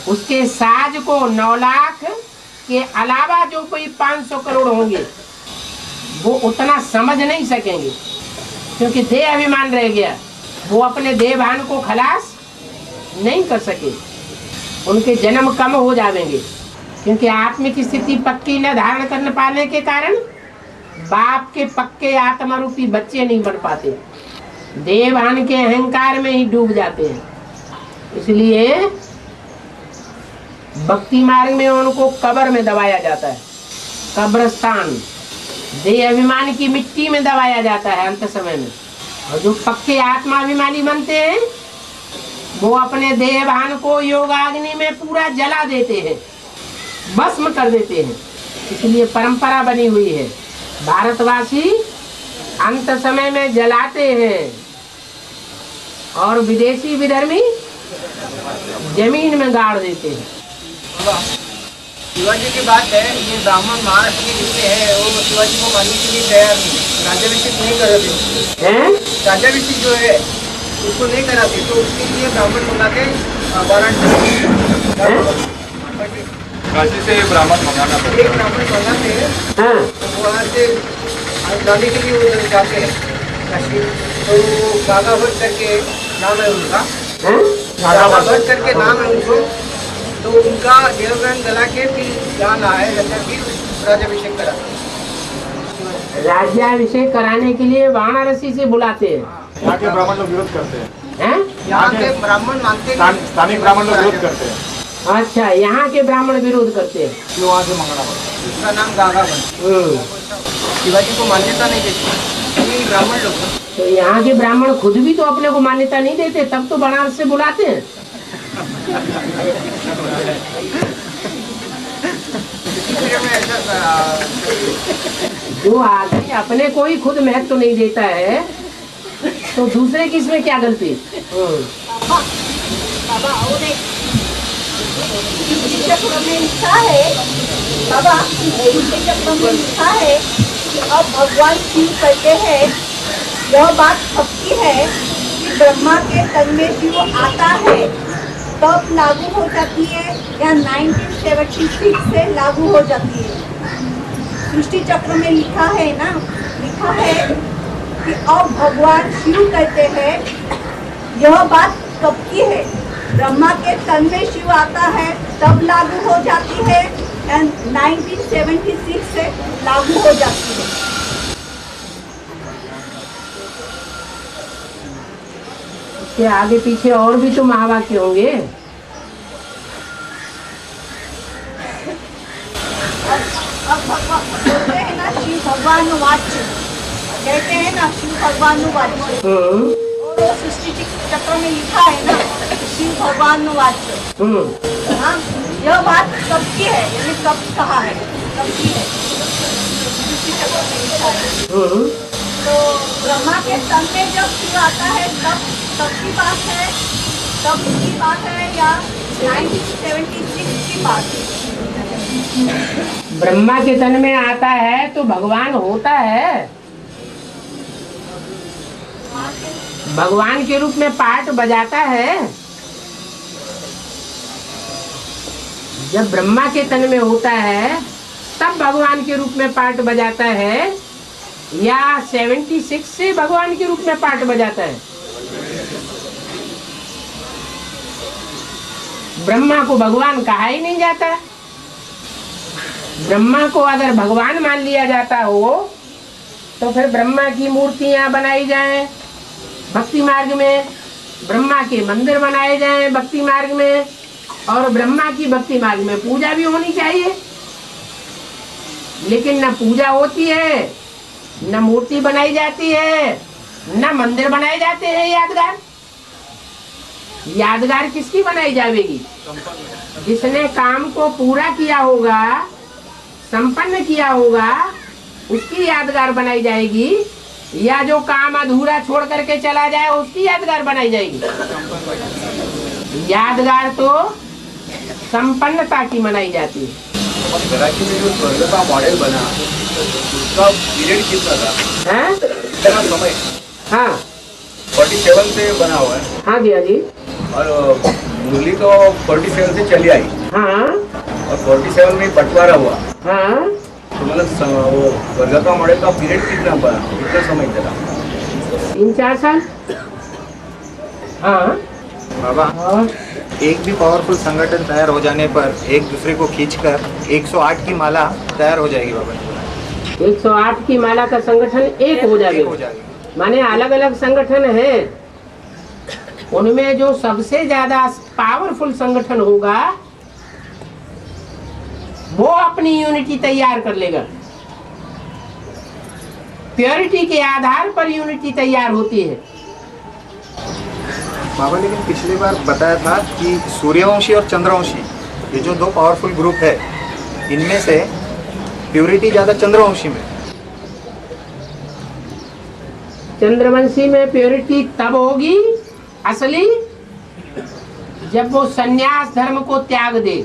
उसके साज को 9 लाख के अलावा जो कोई 500 करोड़ होंगे वो उतना समझ नहीं सकेंगे, क्योंकि देह अभिमान रह गया। वो अपने देह भान को खलास नहीं कर सके, उनके जन्म कम हो जाएंगे, क्योंकि आत्मिक स्थिति पक्की न धारण करने पाने के कारण बाप के पक्के आत्मा रूपी बच्चे नहीं बन पाते, देवान के अहंकार में ही डूब जाते हैं। इसलिए भक्ति मार्ग में उनको कब्र में दबाया जाता है, कब्रस्तान, देह अभिमान की मिट्टी में दबाया जाता है अंत समय में। और जो पक्के आत्माभिमानी बनते हैं वो अपने देह भान को योगाग्नि में पूरा जला देते हैं, भस्म कर देते हैं। इसलिए परंपरा बनी हुई है, भारतवासी अंत समय में जलाते हैं और विदेशी विधर्मी जमीन में गाड़ देते हैं। शिवाजी की बात है, ये ब्राह्मण महाराष्ट्र के जितने हैं वो शिवाजी को मानने के लिए तैयार नहीं, राज्याभिषेक नहीं कराते हैं। राज्याभिषेक जो है उसको नहीं कराते, तो उसके लिए ब्राह्मण मंगाते वाराणसी काशी से ब्राह्मण मंगाना पड़ता है। एक ब्राह्मण मंगाते हैं, वहाँ से लाने के लिए उधर जाते हैं काशी। तो गागा भट्ट करके नाम है उनका, गागा भट्ट करके नाम है उनको। तो उनका देवग्रहण गला के फिर यहाँ लाए रहता, फिर राज्याभिषेक करा। राज्याभिषेक कराने के लिए वाराणसी से बुलाते हैं। यहाँ के ब्राह्मण लोग विरोध करते हैं। यहाँ के ब्राह्मण मानते स्थानीय ब्राह्मण लोग विरोध करते हैं। अच्छा, यहाँ के ब्राह्मण विरोध करते हैं, जो वहाँ से मंगाना पड़ता है। उसका नाम गागा भट्ट। शिवाजी को मान्यता नहीं देते ब्राह्मण लोग। तो यहाँ के ब्राह्मण खुद भी तो अपने को मान्यता नहीं देते, तब तो बनारस से बुलाते हैं। जो आदमी अपने को ही खुद महत्व तो नहीं देता है तो दूसरे की इसमें क्या गलती? बाबा और एक चक्र में लिखा है, बाबा चक्र में लिखा है कि अब भगवान शिव कहते हैं, यह बात सबकी है कि ब्रह्मा के तन में शिव आता है तब लागू हो जाती है या 1976 से लागू हो जाती है। सृष्टि चक्र में लिखा है ना, लिखा है कि अब भगवान शिव कहते हैं, यह बात कब की है, ब्रह्मा के तन में शिव आता है तब लागू हो जाती है या 1976 से लागू हो जाती है। के आगे पीछे और भी तो महावाक्य होंगे। अब भगवान बोलते हैं ना, शिव भगवान वाच्य कहते हैं ना, शिव भगवान वाच्य। और वो सृष्टि चक्र में लिखा है ना, शिव भगवान वाच्य। हाँ, यह बात कब की है, यानी कब कहा है, कब की है, सृष्टि चक्र में लिखा है। तो ब्रह्मा के तन में जब शिव आता है तब की बात है, तब की बात है या 1976 की बात है? ब्रह्मा के तन में आता है तो भगवान होता है, भगवान के रूप में पाठ बजाता है। जब ब्रह्मा के तन में होता है तब भगवान के रूप में पाठ बजाता है या 76 से भगवान के रूप में पाठ बजाता है? ब्रह्मा को भगवान कहा ही नहीं जाता। ब्रह्मा को अगर भगवान मान लिया जाता हो तो फिर ब्रह्मा की मूर्तियां बनाई जाएं भक्ति मार्ग में, ब्रह्मा के मंदिर बनाए जाएं भक्ति मार्ग में, और ब्रह्मा की भक्ति मार्ग में पूजा भी होनी चाहिए। लेकिन न पूजा होती है, न मूर्ति बनाई जाती है, न मंदिर बनाए जाते हैं यादगार। यादगार किसकी बनाई जाएगी? जिसने काम को पूरा किया होगा, संपन्न किया होगा, उसकी यादगार बनाई जाएगी, या जो काम अधूरा छोड़ करके चला जाए उसकी यादगार बनाई जाएगी? यादगार तो संपन्नता की मनाई जाती है। कराची में जो स्वर्ग का मॉडल बना उसका पीरियड कितना था? हैं? कितना समय? हाँ 47 से बना हुआ है। हाँ जी, हाँ जी। और मुरली तो 47 से चली आई हाँ और 47 में बंटवारा हुआ। हाँ तो मतलब वो स्वर्ग का मॉडल का पीरियड कितना बना, कितना समय चला? 3-4 साल। हाँ बाबा, और एक भी पावरफुल संगठन तैयार हो जाने पर एक दूसरे को खींचकर 108 की माला तैयार हो जाएगी बाबा। 108 की माला का संगठन एक हो जाएगा। माने अलग अलग संगठन है, उनमें जो सबसे ज्यादा पावरफुल संगठन होगा वो अपनी यूनिटी तैयार कर लेगा। प्योरिटी के आधार पर यूनिटी तैयार होती है। बाबा, लेकिन पिछली बार बताया था कि सूर्यवंशी और चंद्रवंशी ये जो दो पावरफुल ग्रुप है, इनमें से प्योरिटी ज्यादा चंद्रवंशी में। चंद्रवंशी में प्योरिटी तब होगी असली जब वो संन्यास धर्म को त्याग दे,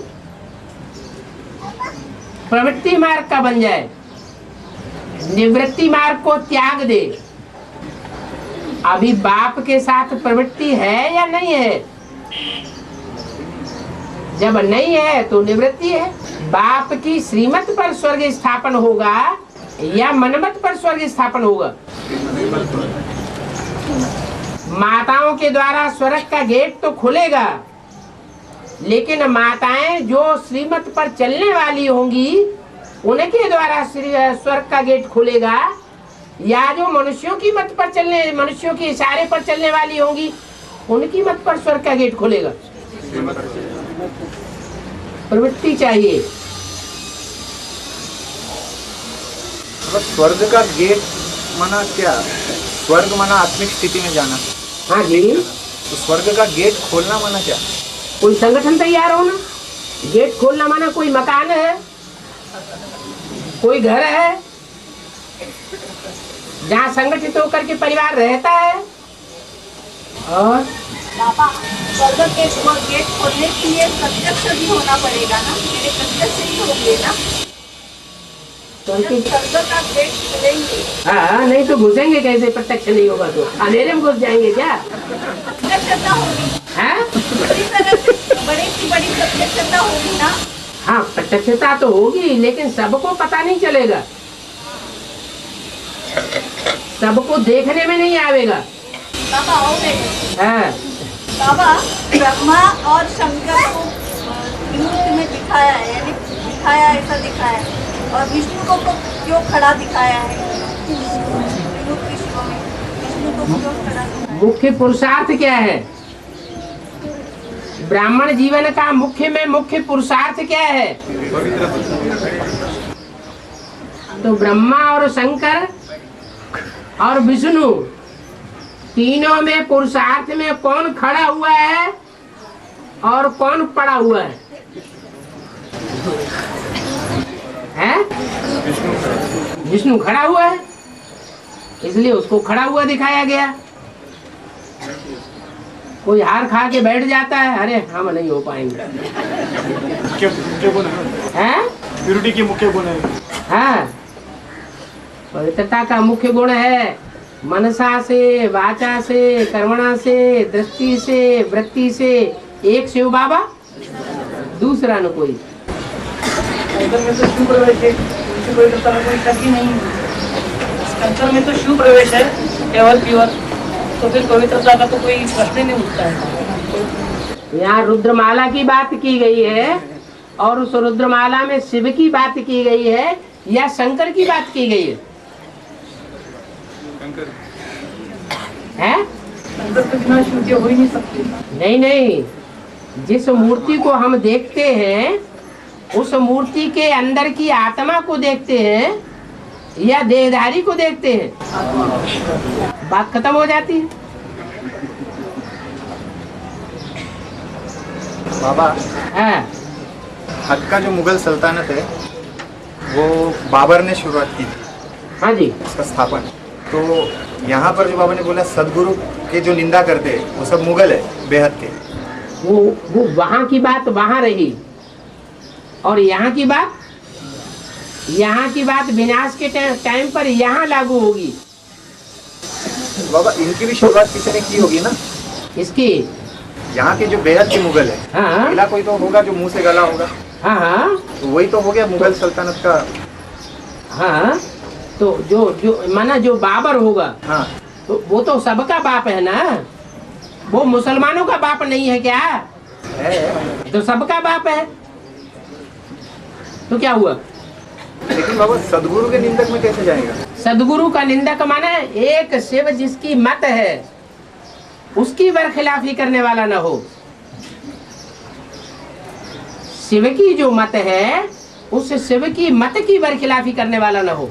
प्रवृत्ति मार्ग का बन जाए, निवृत्ति मार्ग को त्याग दे। अभी बाप के साथ प्रवृत्ति है या नहीं है? जब नहीं है तो निवृत्ति है। बाप की श्रीमत पर स्वर्ग स्थापन होगा या मनमत पर स्वर्ग स्थापन होगा? माताओं के द्वारा स्वर्ग का गेट तो खुलेगा, लेकिन माताएं जो श्रीमत पर चलने वाली होंगी उनके द्वारा स्वर्ग का गेट खुलेगा, या जो मनुष्यों की मत पर चलने, मनुष्यों के इशारे पर चलने वाली होंगी उनकी मत पर स्वर्ग का गेट खुलेगा? प्रवृत्ति चाहिए। स्वर्ग का गेट माना क्या? स्वर्ग माना आत्मिक स्थिति में जाना। हाँ जी। तो स्वर्ग का गेट खोलना माना क्या? कोई संगठन तैयार होना। गेट खोलना माना कोई मकान है, कोई घर है जहाँ संगठित होकर के परिवार रहता है। और बाबा, स्वर्ग के गेट खोलने के लिए प्रत्यक्ष भी होना पड़ेगा ना? मेरे प्रत्यक्ष ही होंगे ना? स्वर्ग का गेट खुलेंगे। हाँ, नहीं तो घुसेंगे कैसे? प्रत्यक्ष नहीं होगा तो अंधेरे में घुस जाएंगे क्या? प्रत्यक्षता होगी। है? पूरी तरह से बड़ी से बड़ी प्रत्यक्षता होगी ना? हाँ, प्रत्यक्षता तो होगी, लेकिन सबको पता नहीं चलेगा, सबको देखने में नहीं आवेगा। बाबा और हाँ। बाबा, ब्रह्मा और शंकर को मूर्ति में दिखाया है, यानी दिखाया ऐसा दिखाया है, और विष्णु को तो क्यों खड़ा दिखाया है? विष्णु को क्यों खड़ा दिखाया? मुख्य पुरुषार्थ क्या है? ब्राह्मण जीवन का मुख्य पुरुषार्थ क्या है? तो ब्रह्मा और शंकर और विष्णु तीनों में पुरुषार्थ में कौन खड़ा हुआ है और कौन पड़ा हुआ है? हैं? विष्णु खड़ा हुआ है, इसलिए उसको खड़ा हुआ दिखाया गया। कोई हार खा के बैठ जाता है, अरे हम नहीं हो पाएंगे। हैं? प्योरिटी की मुख्य गुण है। हाँ, पवित्रता का मुख्य गुण है मनसा से, वाचा से, कर्मणा से, दृष्टि से, वृत्ति से एक शिव बाबा, दूसरा न कोई। में तो शिव प्रवेश है, पवित्रता में कोई शक ही नहीं है। कल्चर में तो शिव प्रवेश है केवल प्योर, तो फिर पवित्रता का तो कोई प्रश्न ही नहीं उठता है। यहाँ रुद्रमाला की बात की गई है और उस रुद्रमाला में शिव की बात की गई है या शंकर की बात की गई है? हैं? शंकर के बिना शिव के हो ही नहीं सकते। नहीं नहीं, जिस मूर्ति को हम देखते हैं उस मूर्ति के अंदर की आत्मा को देखते हैं या देहधारी को देखते हैं? बात खत्म हो जाती है। बाबा, हाँ हद का जो मुगल सल्तनत है वो बाबर ने शुरुआत की थी, हाँ जी, उसका स्थापन। तो यहाँ पर जो बाबा ने बोला सदगुरु के जो निंदा करते हैं वो सब मुगल है बेहद के। वो वहां की बात वहां रही और यहाँ की बात विनाश के टाइम पर यहाँ लागू होगी। बाबा, इनकी भी शुरुआत किसी ने की होगी ना, इसकी? यहाँ के जो बेहद के मुगल है, हाँ पहला कोई तो होगा जो मुंह से गला होगा। हाँ हाँ, तो वही तो हो गया मुगल सल्तनत का। हाँ तो जो माना जो बाबर होगा, हाँ, तो वो तो सबका बाप है ना, वो मुसलमानों का बाप नहीं है क्या? है। तो सबका बाप है, तो क्या हुआ? लेकिन बाबा सदगुरु के निंदक में कैसे जाएगा? सदगुरु का निंदक माने एक शिव जिसकी मत है उसकी बरखिलाफी करने वाला न हो। शिव की जो मत है उस शिव की मत की बरखिलाफी करने वाला न हो।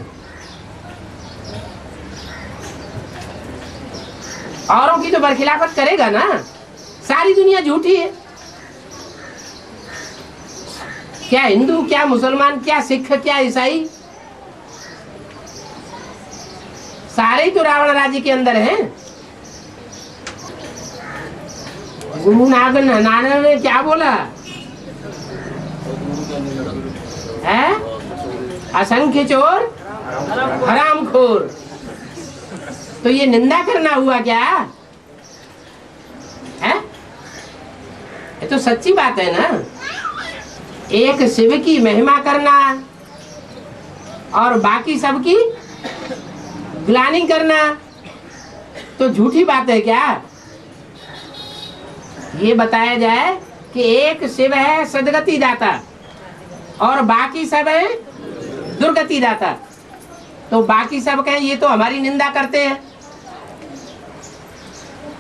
औरों की तो बरखिलाफत करेगा ना, सारी दुनिया झूठी है। क्या हिंदू, क्या मुसलमान, क्या सिख, क्या ईसाई, सारे ही तो रावण राज्य के अंदर हैं। गुरु नानक ने क्या बोला है? असंख्य चोर हरामखोर। तो ये निंदा करना हुआ क्या है? ये तो सच्ची बात है ना। एक शिव की महिमा करना और बाकी सबकी ग्लानि करना तो झूठी बात है क्या? ये बताया जाए कि एक शिव है सदगति दाता और बाकी सब है दुर्गति दाता। तो बाकी सब कहें ये तो हमारी निंदा करते हैं,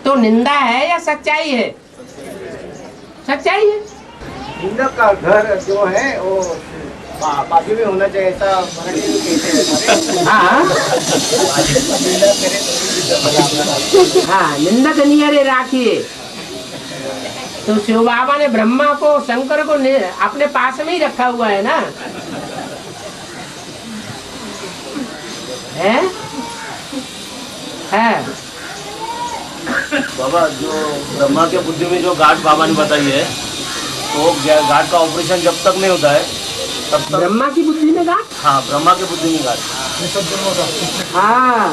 तो निंदा है या सच्चाई है? सच्चाई है। निंदक का घर जो है वो बाजू में होना चाहिए, ऐसा मराठी में कहते हैं। हाँ हाँ, निंदक नियरे राखिए। तो शिव बाबा ने ब्रह्मा को, शंकर को अपने पास में ही रखा हुआ है ना, है? बाबा जो ब्रह्मा के बुद्धि में जो गांठ बाबा ने बताई है, तो गांठ का ऑपरेशन जब तक नहीं होता है तब तक। ब्रह्मा की बुद्धि में गांठ? हाँ, ब्रह्मा के बुद्धि में गांठ। हाँ,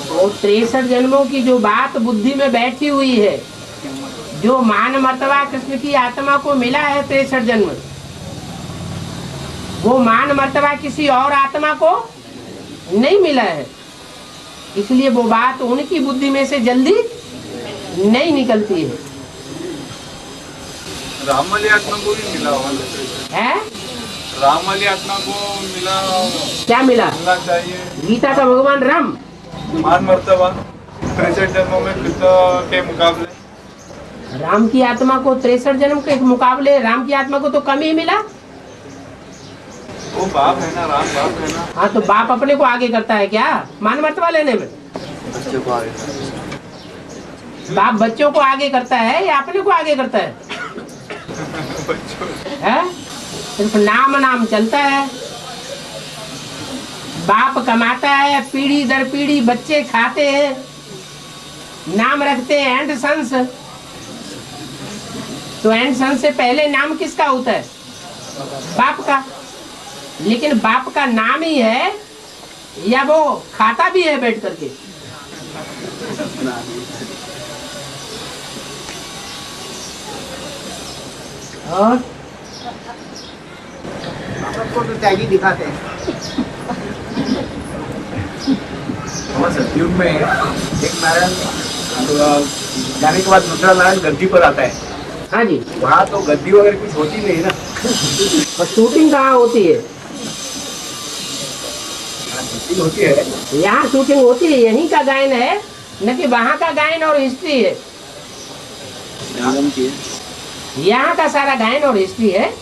वो 63 जन्मों की जो बात बुद्धि में बैठी हुई है, जो मान मर्तबा कृष्ण की आत्मा को मिला है 63 जन्म, वो मान मर्तबा किसी और आत्मा को नहीं मिला है। इसलिए वो बात उनकी बुद्धि में से जल्दी नहीं निकलती है। राम वाली आत्मा को भी मिला है? राम वाली आत्मा को मिला, क्या मिला? मिलना चाहिए। गीता का भगवान राम मान मर्तबा 63 जन्मों में कृष्ण के मुकाबले। राम की आत्मा को 63 जन्म के मुकाबले राम की आत्मा को तो कम ही मिला। वो बाप है ना, राम बाप है ना। हाँ, तो बाप अपने को आगे करता है क्या मान मर्तबा लेने में? बच्चे को आगे बाप बच्चों को आगे करता है या अपने को आगे करता है? है? सिर्फ नाम चलता है। बाप कमाता है, पीढ़ी दर पीढ़ी बच्चे खाते हैं, नाम रखते हैं एंड सन्स। तो एंड सन्स से पहले नाम किसका होता है? बाप का। लेकिन बाप का नाम ही है या वो खाता भी है बैठ करके? और आपको तो त्यागी दिखाते हैं। सतयुग में एक नारायण जाने के बाद दूसरा नारायण गद्दी पर आता है। हाँ जी, वहाँ तो गद्दी वगैरह कुछ होती नहीं ना। और शूटिंग कहाँ होती है? शूटिंग होती है, यहाँ शूटिंग होती है, यहीं का गायन है न कि वहाँ का गायन और हिस्ट्री है। यहाँ का सारा गायन और हिस्ट्री है।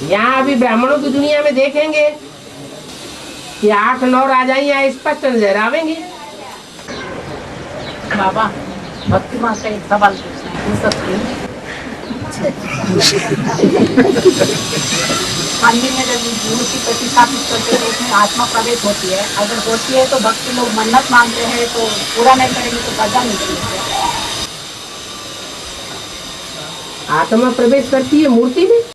यहाँ अभी ब्राह्मणों की दुनिया में देखेंगे कि 8-9 राजाएं यहाँ स्पष्ट नजर आवेंगी। बाबा भक्ति माँ से एक सवाल पूछना है, पूछ सकती हूँ? मंदिर में जब मूर्ति प्रतिष्ठापित करते हैं तो उसमें आत्मा प्रवेश होती है, अगर होती है तो भक्त लोग मन्नत मांगते हैं तो पूरा नहीं करेंगे तो सजा मिलती है। आत्मा प्रवेश करती है मूर्ति में?